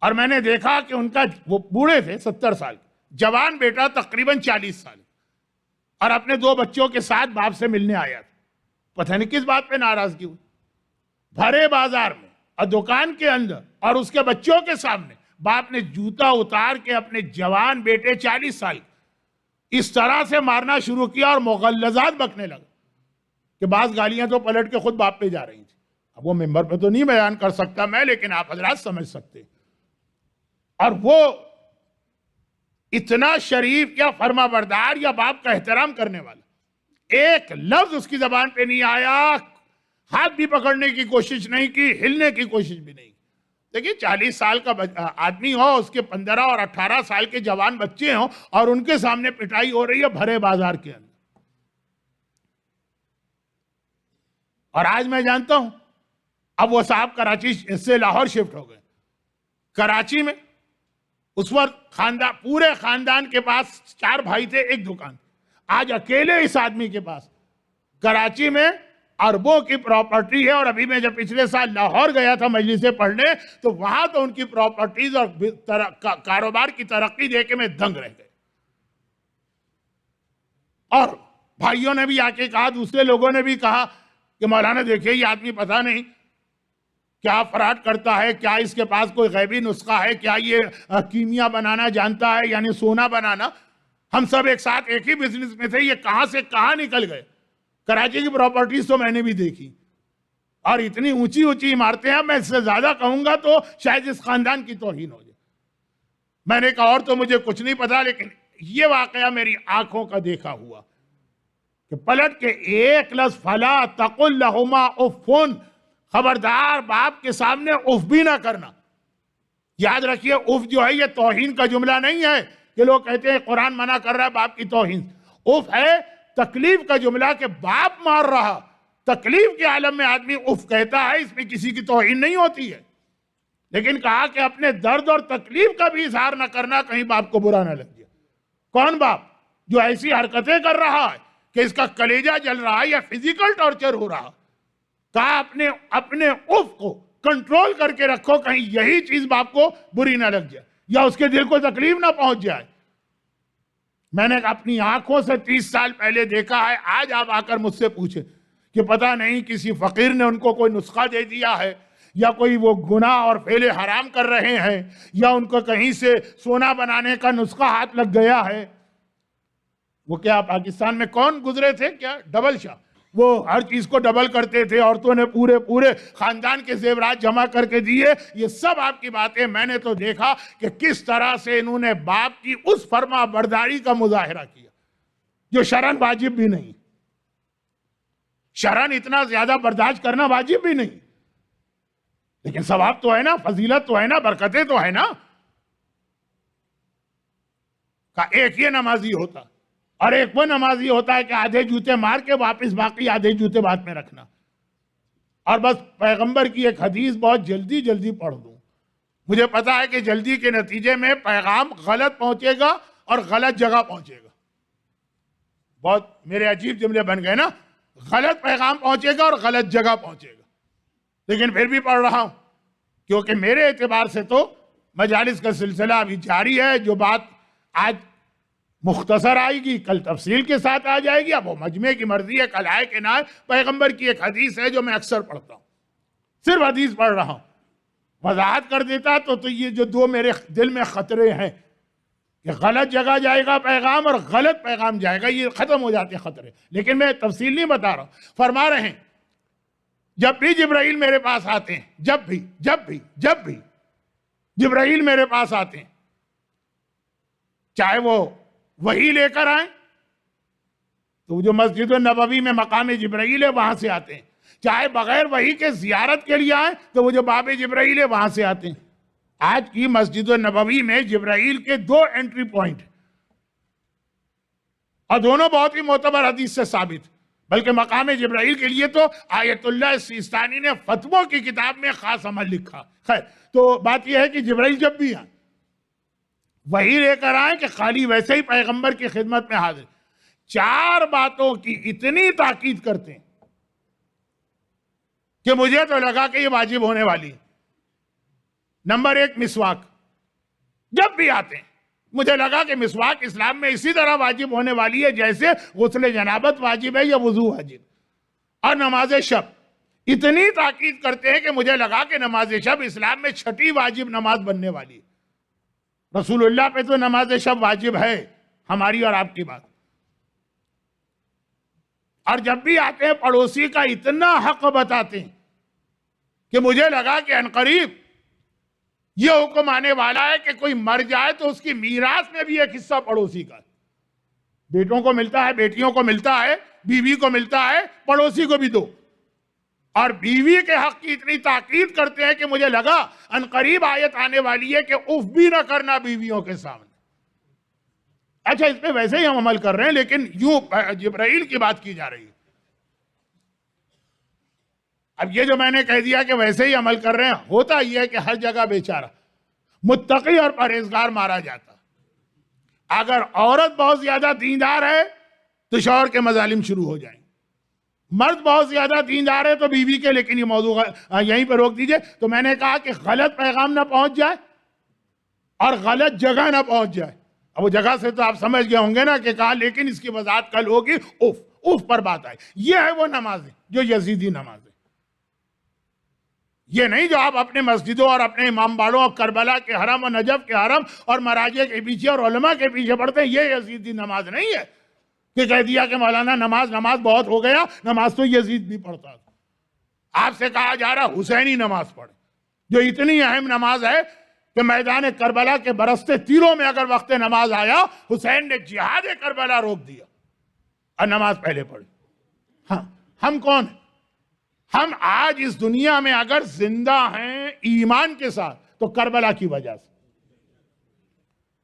اور میں نے دیکھا کہ ان کا، وہ بوڑھے تھے 70 سال، جوان بیٹا تقریباً 40 سال، اور اپنے 2 بچوں کے ساتھ باپ سے ملنے آیا تھا. پتہ نہیں کس بات پہ ناراضگی ہوئی. بھرے بازار میں اور دکان کے اندر اور اس کے بچوں کے سامنے باپ نے جوتا اتار کے اپنے جوان بیٹے 40 سال اس طرح سے مارنا شروع کیا اور مغلظات بکنے لگا کہ بعض گالیاں تو پلٹ کے خود باپ پہ جا رہی تھی. اب وہ ممبر پہ تو نہیں بیان کر سکتا میں، لیکن آپ حضرات سمجھ سکتے. اور وہ اتنا شریف یا فرما بردار یا باپ کا احترام کرنے والا، ایک لفظ اس کی زبان پہ نہیں آیا، ہاتھ بھی پکڑنے کی کوشش نہیں کی، ہلنے کی کوشش بھی نہیں کی. دیکھیں 40 سال کا آدمی ہو، اس کے 15 اور 18 سال کے جوان بچے ہوں، اور ان کے سامنے پٹائی ہو رہی ہے بھرے بازار کے اندر. اور آج میں جانتا ہوں، اب وہ صاحب کراچی سے لاہور شفٹ ہو گئے. کراچی میں اس وقت پورے خاندان کے پاس 4 بھائی تھے، ایک دکان. آج اکیلے اس آدمی کے پاس کراچی میں اربوں کی پراپرٹی ہے. اور ابھی میں جب پچھلے سال لاہور گیا تھا مجلسیں پڑھنے، تو وہاں تو ان کی پراپرٹیز اور کاروبار کی ترقی دیکھ کے میں دنگ رہ گئے. اور بھائیوں نے بھی آ کے کہا، دوسرے لوگوں نے بھی کہا کہ مولانا دیکھیے یہ آدمی پتہ نہیں کیا فراڈ کرتا ہے، کیا اس کے پاس کوئی غیبی نسخہ ہے، کیا یہ کیمیا بنانا جانتا ہے، یعنی سونا بنانا. ہم سب ایک ساتھ ایک ہی بزنس میں تھے، یہ کہاں سے کہاں نکل گئے. کراچی کی پراپرٹیز تو میں نے بھی دیکھی، اور اتنی اونچی اونچی عمارتیں ہیں، میں اس سے زیادہ کہوں گا تو شاید اس خاندان کی توہین ہو جائے. میں نے کہا اور تو مجھے کچھ نہیں پتا، لیکن یہ واقعہ میری آنکھوں کا دیکھا ہوا کہ پلٹ کے ایک لفظ فلا تقل لہما اف، خبردار باپ کے سامنے اف بھی نہ کرنا. یاد رکھیے اف جو ہے یہ توہین کا جملہ نہیں ہے کہ لوگ کہتے ہیں قرآن منع کر رہا ہے باپ کی توہین. اف ہے تکلیف کا جملہ کہ باپ مار رہا، تکلیف کے عالم میں آدمی اف کہتا ہے، اس میں کسی کی توہین نہیں ہوتی ہے. لیکن کہا کہ اپنے درد اور تکلیف کا بھی اظہار نہ کرنا، کہیں باپ کو برا نہ لگ جائے. کون باپ جو ایسی حرکتیں کر رہا ہے کہ اس کا کلیجہ جل رہا ہے یا فزیکل ٹارچر ہو رہا؟ کہا اپنے اف کو کنٹرول کر کے رکھو، کہیں یہی چیز باپ کو بری نہ لگ جائے یا اس کے دل کو تکلیف نہ پہنچ جائے. میں نے اپنی آنکھوں سے 30 سال پہلے دیکھا ہے. آج آپ آ کر مجھ سے پوچھیں کہ پتہ نہیں کسی فقیر نے ان کو کوئی نسخہ دے دیا ہے، یا کوئی وہ گناہ اور فعل حرام کر رہے ہیں، یا ان کو کہیں سے سونا بنانے کا نسخہ ہاتھ لگ گیا ہے. وہ کیا پاکستان میں کون گزرے تھے کیا؟ ڈبل شاہ، وہ ہر چیز کو ڈبل کرتے تھے، عورتوں نے پورے خاندان کے زیورات جمع کر کے دیے. یہ سب آپ کی باتیں. میں نے تو دیکھا کہ کس طرح سے انہوں نے باپ کی اس فرما برداری کا مظاہرہ کیا جو شرعاً واجب بھی نہیں. شرعاً اتنا زیادہ برداشت کرنا واجب بھی نہیں، لیکن ثواب تو ہے نا، فضیلت تو ہے نا، برکتیں تو ہے نا. کہ ایک یہ نمازی ہوتا اور ایک وہ نمازی ہوتا ہے کہ آدھے جوتے مار کے واپس باقی آدھے جوتے بات میں رکھنا. اور بس پیغمبر کی ایک حدیث بہت جلدی پڑھ دوں. مجھے پتا ہے کہ جلدی کے نتیجے میں پیغام غلط پہنچے گا اور غلط جگہ پہنچے گا. بہت میرے عجیب جملے بن گئے نا. غلط پیغام پہنچے گا اور غلط جگہ پہنچے گا، لیکن پھر بھی پڑھ رہا ہوں کیونکہ میرے اعتبار سے تو مجالس کا سلسلہ ابھی جاری ہے. جو بات آج مختصر آئے گی کل تفصیل کے ساتھ آ جائے گی. اب وہ مجمع کی مرضی ہے، کل آئے کہ نہ آئے. پیغمبر کی ایک حدیث ہے جو میں اکثر پڑھتا ہوں، صرف حدیث پڑھ رہا ہوں. وضاحت کر دیتا تو یہ جو دو میرے دل میں خطرے ہیں کہ غلط جگہ جائے گا پیغام اور غلط پیغام جائے گا، یہ ختم ہو جاتے خطرے. لیکن میں تفصیل نہیں بتا رہا ہوں. فرما رہے ہیں جب بھی جبرائیل میرے پاس آتے ہیں، جب بھی جبرائیل میرے پاس آتے ہیں، چاہے وہ وحی لے کر آئیں تو جو مسجد النبوی میں مقام جبرائیل ہے وہاں سے آتے ہیں، چاہے بغیر وحی کے زیارت کے لیے آئیں تو وہ جو باب جبرائیل ہے وہاں سے آتے ہیں. آج کی مسجد النبوی میں جبرائیل کے 2 انٹری پوائنٹ اور دونوں بہت ہی معتبر حدیث سے ثابت. بلکہ مقام جبرائیل کے لیے تو آیت اللہ سیستانی نے فتووں کی کتاب میں خاص عمل لکھا. خیر، تو بات یہ ہے کہ جبرائیل جب بھی آئیں وہی لے کر آئیں کہ خالی ویسے ہی پیغمبر کی خدمت میں حاضر. 4 باتوں کی اتنی تاکید کرتے ہیں کہ مجھے تو لگا کہ یہ واجب ہونے والی ہے. نمبر 1 مسواک. جب بھی آتے ہیں مجھے لگا کہ مسواک اسلام میں اسی طرح واجب ہونے والی ہے جیسے غسل جنابت واجب ہے یا وضو واجب. اور نماز شب اتنی تاکید کرتے ہیں کہ مجھے لگا کہ نماز شب اسلام میں 6ٹھی واجب نماز بننے والی ہے. رسول اللہ پہ تو نماز شب واجب ہے، ہماری اور آپ کی بات. اور جب بھی آتے ہیں پڑوسی کا اتنا حق بتاتے ہیں کہ مجھے لگا کہ عنقریب یہ حکم آنے والا ہے کہ کوئی مر جائے تو اس کی میراث میں بھی ایک حصہ پڑوسی کا. بیٹوں کو ملتا ہے، بیٹیوں کو ملتا ہے، بیوی کو ملتا ہے، پڑوسی کو بھی دو. اور بیوی کے حق کی اتنی تاکید کرتے ہیں کہ مجھے لگا عنقریب آیت آنے والی ہے کہ اف بھی نہ کرنا بیویوں کے سامنے. اچھا، اس پہ ویسے ہی ہم عمل کر رہے ہیں لیکن یوں جبرائیل کی بات کی جا رہی ہے. اب یہ جو میں نے کہہ دیا کہ ویسے ہی عمل کر رہے ہیں، ہوتا یہ ہے کہ ہر جگہ بیچارہ متقی اور پرہیزگار مارا جاتا. اگر عورت بہت زیادہ دیندار ہے تو شوہر کے مظالم شروع ہو جائیں. مرد بہت زیادہ دیندار ہے تو بیوی کے. لیکن یہ موضوع یہیں پہ روک دیجئے. تو میں نے کہا کہ غلط پیغام نہ پہنچ جائے اور غلط جگہ نہ پہنچ جائے. اب وہ جگہ سے تو آپ سمجھ گئے ہوں گے نا کہ کہا، لیکن اس کی وضاحت کل ہوگی. اف پر بات آئے. یہ ہے وہ نمازیں جو یزیدی نمازیں. یہ نہیں جو آپ اپنے مسجدوں اور اپنے امام باڑوں اور کربلا کے حرم اور نجف کے حرم اور مراجع کے پیچھے اور علماء کے پیچھے پڑھتے ہیں. یہ یزیدی نماز نہیں ہے کہ کہہ دیا کہ مولانا نماز بہت ہو گیا، نماز تو یزید بھی پڑھتا تھا. آپ سے کہا جا رہا حسینی نماز پڑھے، جو اتنی اہم نماز ہے کہ میدان کربلا کے برستے تیروں میں اگر وقت نماز آیا، حسین نے جہاد کربلا روک دیا اور نماز پہلے پڑھی. ہاں، ہم کون ہیں؟ ہم آج اس دنیا میں اگر زندہ ہیں ایمان کے ساتھ تو کربلا کی وجہ سے.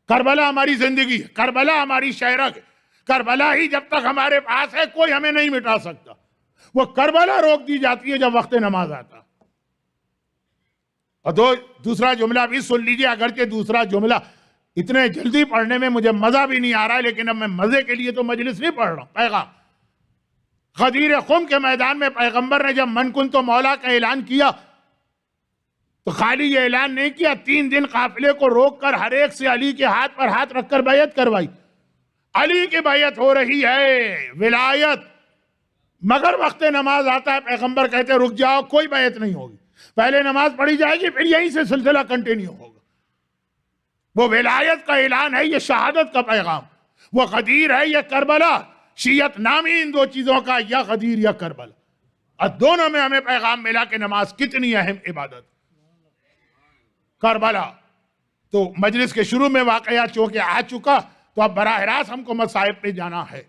کربلا ہماری زندگی ہے، کربلا ہماری شہرک ہے. کربلا ہی جب تک ہمارے پاس ہے کوئی ہمیں نہیں مٹا سکتا. وہ کربلا روک دی جاتی ہے جب وقت نماز آتا. اور دوسرا جملہ بھی سن لیجئے، اگرچہ دوسرا جملہ اتنے جلدی پڑھنے میں مجھے مزہ بھی نہیں آ رہا ہے، لیکن اب میں مزے کے لیے تو مجلس نہیں پڑھ رہا ہوں. پیغام غدیر خم کے میدان میں پیغمبر نے جب من کن تو مولا کا اعلان کیا تو خالی یہ اعلان نہیں کیا، 3 دن قافلے کو روک کر ہر ایک سے علی کے ہاتھ پر ہاتھ رکھ کر بیعت کروائی. علی کی بیعت ہو رہی ہے، ولایت. مگر وقت نماز آتا ہے، پیغمبر کہتے ہیں رک جاؤ، کوئی بیعت نہیں ہوگی، پہلے نماز پڑھی جائے گی، پھر یہیں سے سلسلہ کنٹینیو ہوگا. وہ ولایت کا اعلان ہے، یہ شہادت کا پیغام. وہ غدیر ہے یا کربلا، شیعت نامی ان دو چیزوں کا، یا غدیر یا کربلا، اور دونوں میں ہمیں پیغام ملا کہ نماز کتنی اہم عبادت۔ کربلا تو مجلس کے شروع میں واقعات چونکہ آ چکا، تو اب براہ راست ہم کو مصائب پہ جانا ہے۔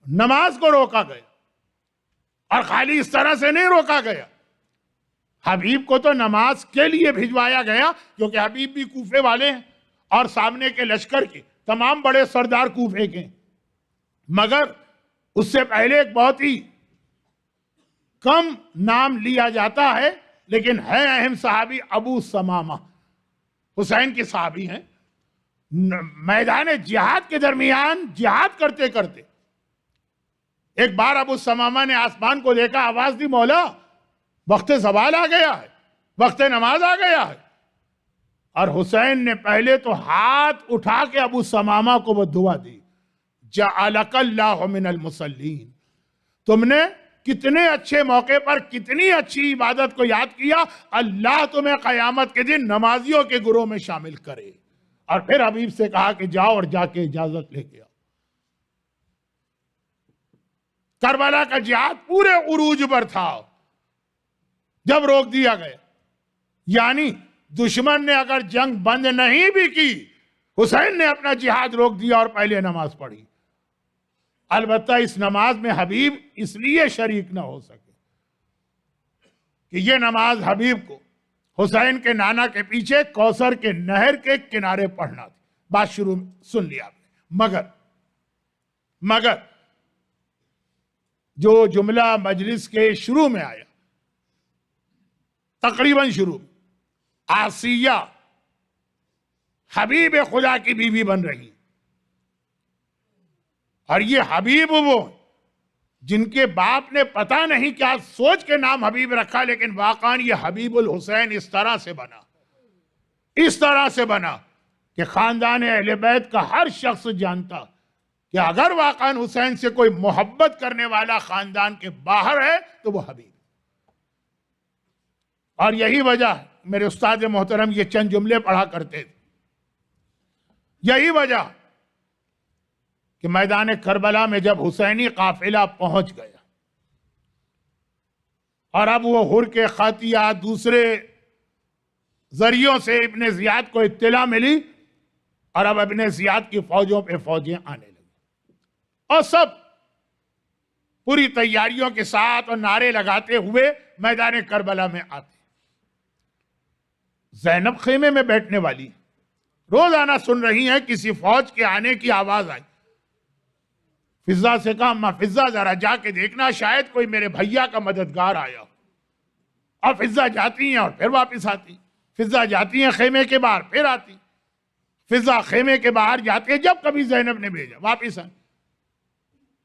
نماز کو روکا گیا، اور خالی اس طرح سے نہیں روکا گیا، حبیب کو تو نماز کے لیے بھجوایا گیا، کیونکہ حبیب بھی کوفے والے ہیں اور سامنے کے لشکر کے تمام بڑے سردار کوفے کے ہیں۔ مگر اس سے پہلے ایک بہت ہی کم نام لیا جاتا ہے لیکن ہے اہم صحابی، ابو ثمامہ، حسین کے صحابی ہیں۔ میدان جہاد کے درمیان جہاد کرتے کرتے ایک بار ابو ثمامہ نے آسمان کو دیکھا، آواز دی، مولا وقت زوال آ گیا ہے، وقت نماز آ گیا ہے۔ اور حسین نے پہلے تو ہاتھ اٹھا کے ابو ثمامہ کو وہ دعا دی، جعلک اللہ من المصلین، تم نے کتنے اچھے موقع پر کتنی اچھی عبادت کو یاد کیا، اللہ تمہیں قیامت کے دن نمازیوں کے گروہ میں شامل کرے۔ اور پھر حبیب سے کہا کہ جاؤ اور جا کے اجازت لے کے آؤ۔ کربلا کا جہاد پورے عروج پر تھا جب روک دیا گیا، یعنی دشمن نے اگر جنگ بند نہیں بھی کی، حسین نے اپنا جہاد روک دیا اور پہلے نماز پڑھی۔ البتہ اس نماز میں حبیب اس لیے شریک نہ ہو سکے کہ یہ نماز حبیب کو حسین کے نانا کے پیچھے کوثر کے نہر کے کنارے پڑھنا تھی۔ بات شروع میں سن لیا آپ نے، مگر جو جملہ مجلس کے شروع میں آیا، تقریباً شروع میں، آسیہ حبیب خدا کی بیوی بن رہی، اور یہ حبیب وہ جن کے باپ نے پتہ نہیں کیا سوچ کے نام حبیب رکھا، لیکن واقعاً یہ حبیب الحسین اس طرح سے بنا کہ خاندان اہل بیت کا ہر شخص جانتا کہ اگر واقعاً حسین سے کوئی محبت کرنے والا خاندان کے باہر ہے تو وہ حبیب۔ اور یہی وجہ، میرے استاد محترم یہ چند جملے پڑھا کرتے تھے، یہی وجہ کہ میدان کربلا میں جب حسینی قافلہ پہنچ گیا اور اب وہ ہر کے خطیہ دوسرے ذریعوں سے ابن زیاد کو اطلاع ملی، اور اب ابن زیاد کی فوجوں پہ فوجیں آنے لگی، اور سب پوری تیاریوں کے ساتھ اور نعرے لگاتے ہوئے میدان کربلا میں آتے۔ زینب خیمے میں بیٹھنے والی روزانہ سن رہی ہیں، کسی فوج کے آنے کی آواز آئی۔ فضہ سے کہا، اماں فضہ ذرا جا کے دیکھنا، شاید کوئی میرے بھیا کا مددگار آیا۔ اور فضہ جاتی ہیں اور پھر واپس آتی، فضہ جاتی ہیں خیمے کے باہر پھر آتی، فضہ خیمے کے باہر جاتی ہے جب کبھی زینب نے بھیجا واپس آئی،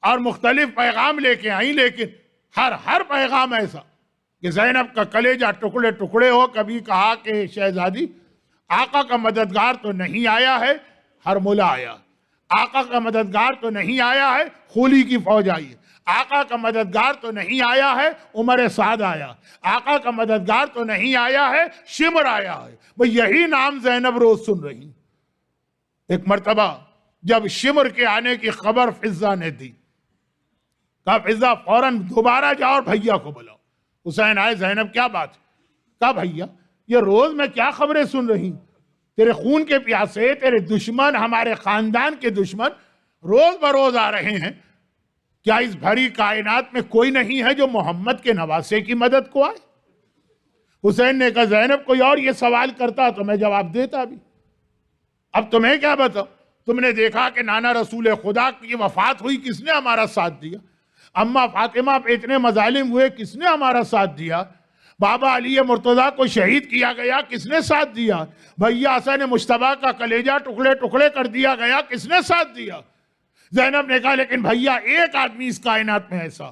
اور مختلف پیغام لے کے آئیں، لیکن ہر پیغام ایسا کہ زینب کا کلیجہ ٹکڑے ٹکڑے ہو۔ کبھی کہا کہ شہزادی آقا کا مددگار تو نہیں آیا ہے، ہرملہ آیا، آقا کا مددگار تو نہیں آیا ہے، خولی کی فوج آئی، آقا کا مددگار تو نہیں آیا ہے، عمر سعد آیا، آقا کا مددگار تو نہیں آیا ہے، شمر آیا ہے۔ وہ یہی نام زینب روز سن رہی۔ ایک مرتبہ جب شمر کے آنے کی خبر فضہ نے دی، کہا فضہ فوراً دوبارہ جاؤ اور بھیا کو بلاؤ۔ حسین آئے، زینب کیا بات ہے؟ کہا بھیا یہ روز میں کیا خبریں سن رہی، تیرے خون کے پیاسے، تیرے دشمن، ہمارے خاندان کے دشمن روز بروز آ رہے ہیں، کیا اس بھری کائنات میں کوئی نہیں ہے جو محمد کے نواسے کی مدد کو آئے؟ حسین نے کہا زینب کوئی اور یہ سوال کرتا تو میں جواب دیتا بھی، اب تمہیں کیا بتاؤ، تم نے دیکھا کہ نانا رسول خدا کی وفات ہوئی، کس نے ہمارا ساتھ دیا؟ اماں فاطمہ پہ اتنے مظالم ہوئے، کس نے ہمارا ساتھ دیا؟ بابا علی مرتضیٰ کو شہید کیا گیا، کس نے ساتھ دیا؟ بھیا حسن مجتبیٰ کا کلیجہ ٹکڑے ٹکڑے کر دیا گیا، کس نے ساتھ دیا؟ زینب نے کہا لیکن بھیا ایک آدمی اس کائنات میں ایسا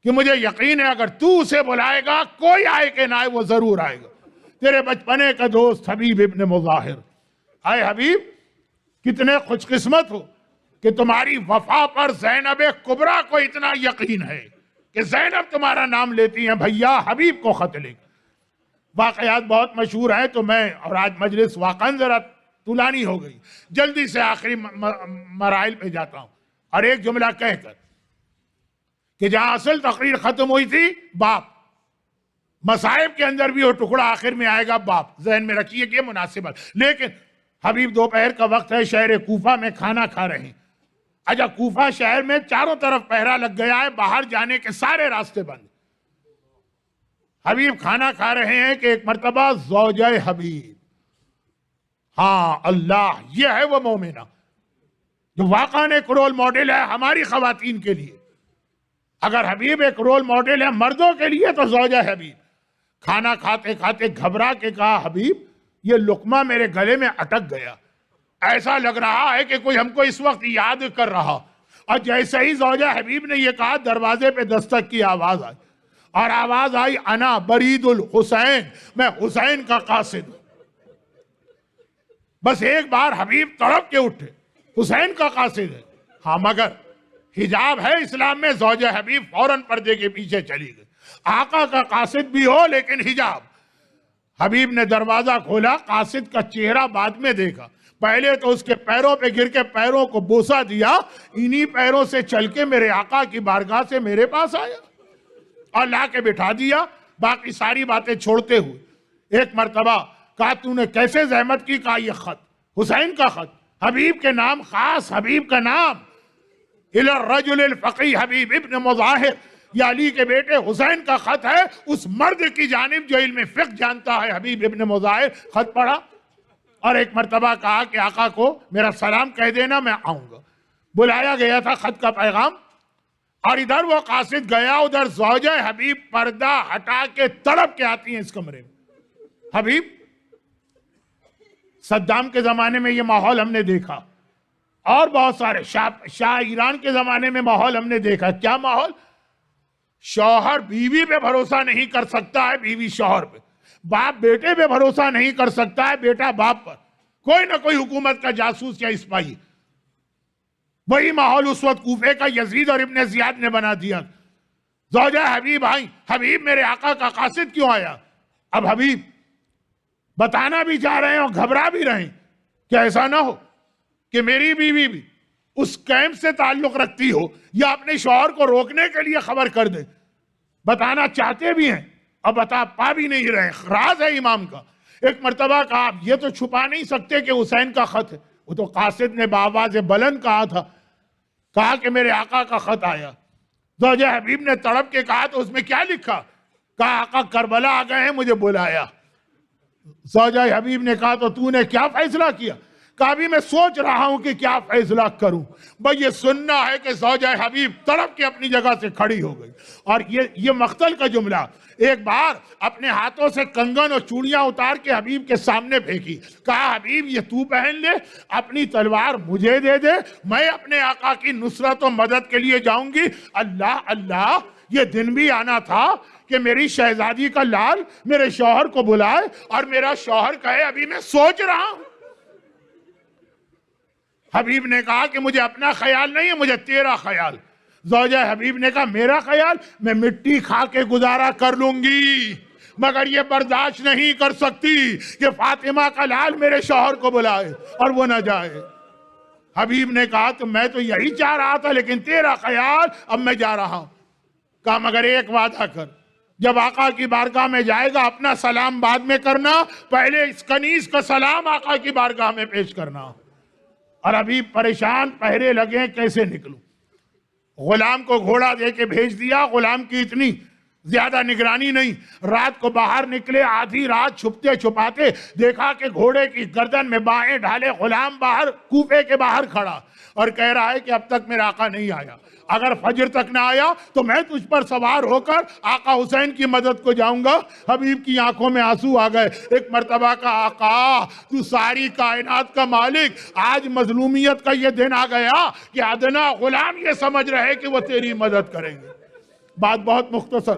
کہ مجھے یقین ہے اگر تو اسے بلائے گا، کوئی آئے کہ نہ آئے، وہ ضرور آئے گا، تیرے بچپنے کا دوست حبیب ابن مظاہر۔ آئے حبیب کتنے خوش قسمت ہو کہ تمہاری وفا پر زینب کبریٰ کو اتنا یقین ہے کہ زینب تمہارا نام لیتی ہیں، بھیا حبیب کو خط لکھ۔ واقعات بہت مشہور ہیں تو میں، اور آج مجلس واقعاً ذرا طولانی ہو گئی، جلدی سے آخری مراحل پہ جاتا ہوں، اور ایک جملہ کہہ کر کہ جہاں اصل تقریر ختم ہوئی تھی باپ، مصائب کے اندر بھی وہ ٹکڑا آخر میں آئے گا باپ، ذہن میں رکھیے کہ یہ مناسب ہے۔ لیکن حبیب دوپہر کا وقت ہے، شہر کوفہ میں کھانا کھا رہے ہیں۔ اچھا، کوفہ شہر میں چاروں طرف پہرا لگ گیا ہے، باہر جانے کے سارے راستے بند۔ حبیب کھانا کھا رہے ہیں کہ ایک مرتبہ زوجہ حبیب، ہاں اللہ، یہ ہے وہ مومنہ جو واقعاً ایک رول ماڈل ہے ہماری خواتین کے لیے۔ اگر حبیب ایک رول ماڈل ہے مردوں کے لیے تو زوجہ حبیب کھانا کھاتے کھاتے گھبرا کے کہا، حبیب یہ لقمہ میرے گلے میں اٹک گیا، ایسا لگ رہا ہے کہ کوئی ہم کو اس وقت یاد کر رہا۔ اور جیسے ہی زوجہ حبیب نے یہ کہا، دروازے پہ دستک کی آواز آئی، اور آواز آئی، انا برید الحسین، میں حسین کا قاصد ہوں۔ بس ایک بار حبیب تڑپ کے اٹھے، حسین کا قاصد ہے، ہاں مگر حجاب ہے اسلام میں، زوجہ حبیب فوراً پردے کے پیچھے چلی گئی۔ آقا کا قاصد بھی ہو لیکن حجاب۔ حبیب نے دروازہ کھولا، قاصد کا چہرہ بعد میں دیکھا، پہلے تو اس کے پیروں پہ گر کے پیروں کو بوسہ دیا، انہی پیروں سے چل کے میرے آقا کی بارگاہ سے میرے پاس آیا اور لا کے بٹھا دیا، باقی ساری باتیں چھوڑتے ہوئے۔ ایک مرتبہ کہا، تو نے کیسے زحمت کی؟ کہا یہ خط حسین کا خط، حبیب کے نام، خاص حبیب کا نام، الی الرجل الفقی حبیب ابن مظاہر، یہ علی کے بیٹے حسین کا خط ہے، اس مرد کی جانب جو علم فقہ جانتا ہے، حبیب ابن مظاہر۔ خط پڑھا اور ایک مرتبہ کہا کہ آقا کو میرا سلام کہہ دینا، میں آؤں گا۔ بلایا گیا تھا خط کا پیغام، اور ادھر وہ قاصد گیا، ادھر زوجہ حبیب پردہ ہٹا کے تڑپ کے آتی ہیں اس کمرے میں۔ حبیب، صدام کے زمانے میں یہ ماحول ہم نے دیکھا، اور بہت سارے شاہ ایران کے زمانے میں ماحول ہم نے دیکھا۔ کیا ماحول؟ شوہر بیوی پہ بھروسہ نہیں کر سکتا ہے، بیوی شوہر پہ، باپ بیٹے پہ بھروسہ نہیں کر سکتا ہے، بیٹا باپ پر، کوئی نہ کوئی حکومت کا جاسوس یا اسپائی۔ وہی ماحول اس وقت کوفے کا یزید اور ابن زیاد نے بنا دیا۔ زوجہ حبیب آئیں، حبیب میرے آقا کا قاصد کیوں آیا؟ اب حبیب بتانا بھی چاہ رہے ہیں اور گھبرا بھی رہے ہیں کہ ایسا نہ ہو کہ میری بیوی بھی اس کیمپ سے تعلق رکھتی ہو یا اپنے شوہر کو روکنے کے لیے خبر کر دے۔ بتانا چاہتے بھی ہیں اور بتا پا بھی نہیں رہے، راز ہے امام کا۔ ایک مرتبہ کہا، آپ یہ تو چھپا نہیں سکتے کہ حسین کا خط ہے۔ وہ تو قاصد نے بآواز بلند کہا تھا، کہا کہ میرے آقا کا خط آیا۔ زوجہ حبیب نے تڑپ کے کہا، تو اس میں کیا لکھا؟ کہا آقا کربلا آ گئے ہیں، مجھے بلایا۔ زوجہ حبیب نے کہا، تو نے کیا فیصلہ کیا؟ کہا بھی میں سوچ رہا ہوں کہ کیا فیصلہ کروں۔ بھئی یہ سننا ہے کہ زوجہ حبیب تڑپ کے اپنی جگہ سے کھڑی ہو گئی، اور یہ مقتل کا جملہ، ایک بار اپنے ہاتھوں سے کنگن اور چوڑیاں اتار کے حبیب کے سامنے پھینکی، کہا حبیب یہ تو پہن لے، اپنی تلوار مجھے دے دے، میں اپنے آقا کی نصرت و مدد کے لیے جاؤں گی۔ اللہ اللہ، یہ دن بھی آنا تھا کہ میری شہزادی کا لال میرے شوہر کو بلائے اور میرا شوہر کہے ابھی میں سوچ رہا ہوں۔ حبیب نے کہا کہ مجھے اپنا خیال نہیں ہے، مجھے تیرا خیال۔ زوجہ حبیب نے کہا میرا خیال، میں مٹی کھا کے گزارا کر لوں گی، مگر یہ برداشت نہیں کر سکتی کہ فاطمہ کا لال میرے شوہر کو بلائے اور وہ نہ جائے۔ حبیب نے کہا تو میں تو یہی چاہ رہا تھا، لیکن تیرا خیال، اب میں جا رہا ہوں۔ کہا مگر ایک وعدہ کر، جب آقا کی بارگاہ میں جائے گا اپنا سلام بعد میں کرنا، پہلے اس کنیز کا سلام آقا کی بارگاہ میں پیش کرنا۔ اور ابھی پریشان، پہرے لگے کیسے نکلوں۔ غلام کو گھوڑا دے کے بھیج دیا، غلام کی اتنی زیادہ نگرانی نہیں، رات کو باہر نکلے، آدھی رات چھپتے چھپاتے دیکھا کہ گھوڑے کی گردن میں بائیں ڈھالے غلام باہر کوفے کے باہر کھڑا اور کہہ رہا ہے کہ اب تک میرا آقا نہیں آیا، اگر فجر تک نہ آیا تو میں تجھ پر سوار ہو کر آقا حسین کی مدد کو جاؤں گا۔ حبیب کی آنکھوں میں آنسو آ گئے۔ ایک مرتبہ کا آقا تو ساری کائنات کا مالک، آج مظلومیت کا یہ دن آ گیا کہ ادنا غلام یہ سمجھ رہے کہ وہ تیری مدد کریں گے۔ بات بہت مختصر،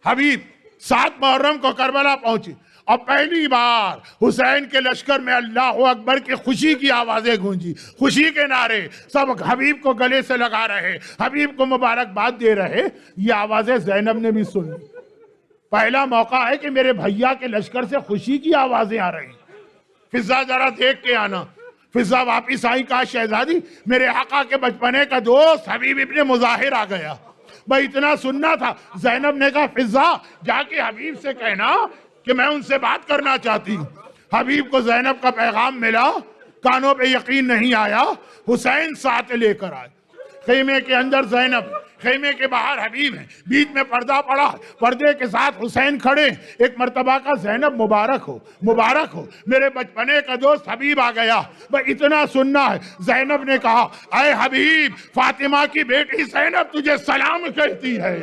حبیب 7 محرم کو کربلا پہنچی اور پہلی بار حسین کے لشکر میں اللہ اکبر کی خوشی کی آوازیں گونجی، خوشی کے نعرے، سب حبیب کو گلے سے لگا رہے، حبیب کو مبارکباد دے رہے۔ یہ آوازیں زینب نے بھی سن لی۔ پہلا موقع ہے کہ میرے بھیا کے لشکر سے خوشی کی آوازیں آ رہی ہیں۔ فضا ذرا دیکھ کے آنا۔ فضا واپس آئی، کہا شہزادی میرے آقا کے بچپنے کا دوست حبیب ابن مظاہر آ گیا، میں اتنا سننا تھا۔ زینب نے کہا فضا جا کے حبیب سے کہنا کہ میں ان سے بات کرنا چاہتی ہوں۔ حبیب کو زینب کا پیغام ملا، کانوں پہ یقین نہیں آیا، حسین ساتھ لے کر آئے۔ خیمے کے اندر زینب، خیمے کے باہر حبیب ہے، بیچ میں پردہ پڑا، پردے کے ساتھ حسین کھڑے۔ ایک مرتبہ کا زینب مبارک ہو، مبارک ہو، میرے بچپنے کا دوست حبیب آ گیا، میں اتنا سننا ہے۔ زینب نے کہا اے حبیب، فاطمہ کی بیٹی زینب تجھے سلام کہتی ہے۔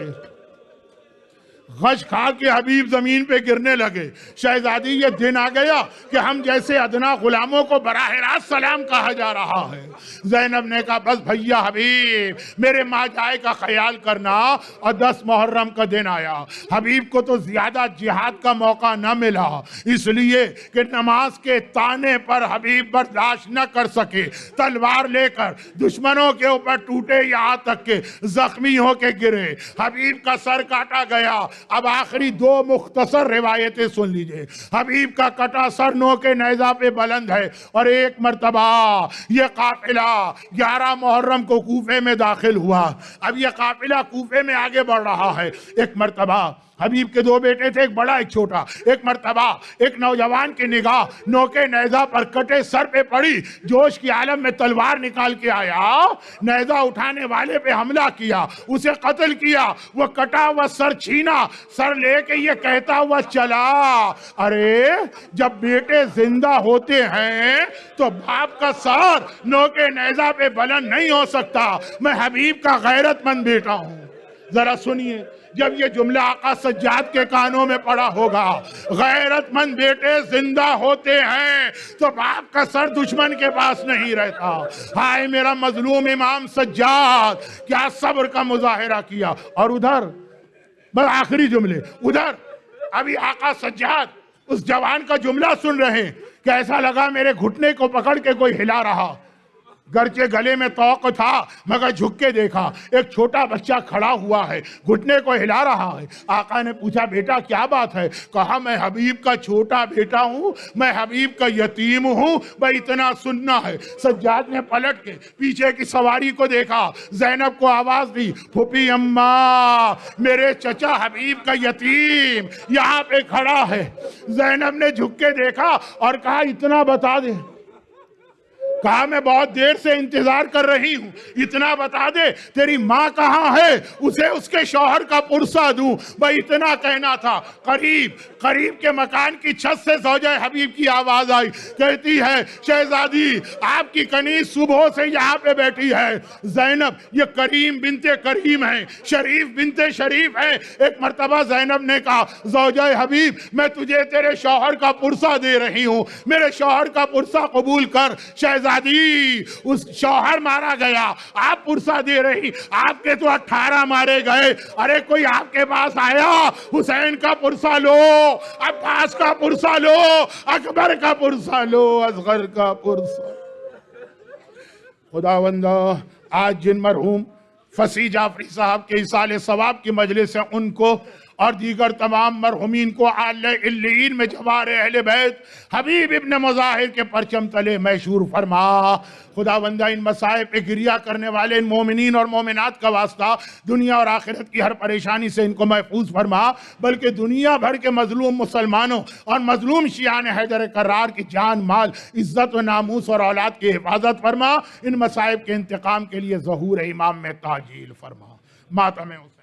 غش کھا کے حبیب زمین پہ گرنے لگے۔ شہزادی یہ دن آ گیا کہ ہم جیسے ادنا غلاموں کو براہ راست سلام کہا جا رہا ہے۔ زینب نے کہا بس بھیا حبیب، میرے ماں جائے کا خیال کرنا۔ اور 10 محرم کا دن آیا، حبیب کو تو زیادہ جہاد کا موقع نہ ملا، اس لیے کہ نماز کے تانے پر حبیب برداشت نہ کر سکے، تلوار لے کر دشمنوں کے اوپر ٹوٹے، یہاں تک کہ زخمی ہو کے گرے، حبیب کا سر کاٹا گیا۔ اب آخری 2 مختصر روایتیں سن لیجئے۔ حبیب کا کٹا سر نو کے نیزہ پہ بلند ہے، اور ایک مرتبہ یہ قافلہ 11 محرم کو کوفے میں داخل ہوا۔ اب یہ قافلہ کوفے میں آگے بڑھ رہا ہے۔ ایک مرتبہ حبیب کے 2 بیٹے تھے، ایک بڑا ایک چھوٹا۔ ایک مرتبہ ایک نوجوان کی نگاہ نوکے نیزہ پر کٹے سر پہ پڑی، جوش کی عالم میں تلوار نکال کے آیا، نیزہ اٹھانے والے پہ حملہ کیا، اسے قتل کیا۔ وہ کٹا ہوا سر چھینا، سر لے کے یہ کہتا ہوا چلا، ارے جب بیٹے زندہ ہوتے ہیں تو باپ کا سر نوکے نیزہ پہ بلند نہیں ہو سکتا، میں حبیب کا غیرت مند بیٹا ہوں۔ ذرا سنیے، جب یہ جملہ آقا سجاد کے کانوں میں پڑا ہوگا، غیرت مند بیٹے زندہ ہوتے ہیں تو باپ کا سر دشمن کے پاس نہیں رہتا۔ ہائے میرا مظلوم امام سجاد، کیا صبر کا مظاہرہ کیا۔ اور ادھر بس آخری جملے، ادھر ابھی آقا سجاد اس جوان کا جملہ سن رہے ہیں کہ ایسا لگا میرے گھٹنے کو پکڑ کے کوئی ہلا رہا، گرچہ گلے میں توق تھا مگر جھک کے دیکھا ایک چھوٹا بچہ کھڑا ہوا ہے، گھٹنے کو ہلا رہا ہے۔ آقا نے پوچھا بیٹا کیا بات ہے؟ کہا میں حبیب کا چھوٹا بیٹا ہوں، میں حبیب کا یتیم ہوں، میں اتنا سننا ہے۔ سجاد نے پلٹ کے پیچھے کی سواری کو دیکھا، زینب کو آواز دی، پھوپھی اماں میرے چچا حبیب کا یتیم یہاں پہ کھڑا ہے۔ زینب نے جھک کے دیکھا اور کہا اتنا بتا دے۔ کہا میں بہت دیر سے انتظار کر رہی ہوں، اتنا بتا دے تیری ماں کہاں ہے، اسے اس کے شوہر کا پرسہ دوں۔ بھائی اتنا کہنا تھا۔ قریب کے مکان کی چھت سے زوجہ حبیب کی آواز آئی، کہتی ہے شہزادی آپ کی کنیز صبح سے یہاں پہ بیٹھی ہے۔ زینب یہ کریم بنت کریم ہے، شریف بنت شریف ہے۔ ایک مرتبہ زینب نے کہا زوجہ حبیب میں تجھے تیرے شوہر کا پرسہ دے رہی ہوں، میرے شوہر کا پرسہ قبول کر۔ شہزادی اس شوہر مارا گیا، آپ پرسہ دے رہی، آپ کے تو 18 مارے گئے، ارے کوئی آپ کے پاس آیا حسین کا پرسہ لو، عباس کا پرسہ لو، اکبر کا پرسہ لو، اصغر کا پرسہ۔ خداوندہ آج جن مرحوم فصیح جعفری صاحب کے ایصال ثواب کی مجلس ہے ان کو اور دیگر تمام مرحومین کو اعلی علیین میں جوار اہل بیت حبیب ابن مظاہر کے پرچم تلے محشور فرما۔ خداوندہ ان مصائب پہ گریہ کرنے والے ان مومنین اور مومنات کا واسطہ دنیا اور آخرت کی ہر پریشانی سے ان کو محفوظ فرما، بلکہ دنیا بھر کے مظلوم مسلمانوں اور مظلوم شیعان حیدر کرار کی جان مال عزت و ناموس اور اولاد کی حفاظت فرما۔ ان مصائب کے انتقام کے لیے ظہور امام میں تعجیل فرما۔ ماتم حسین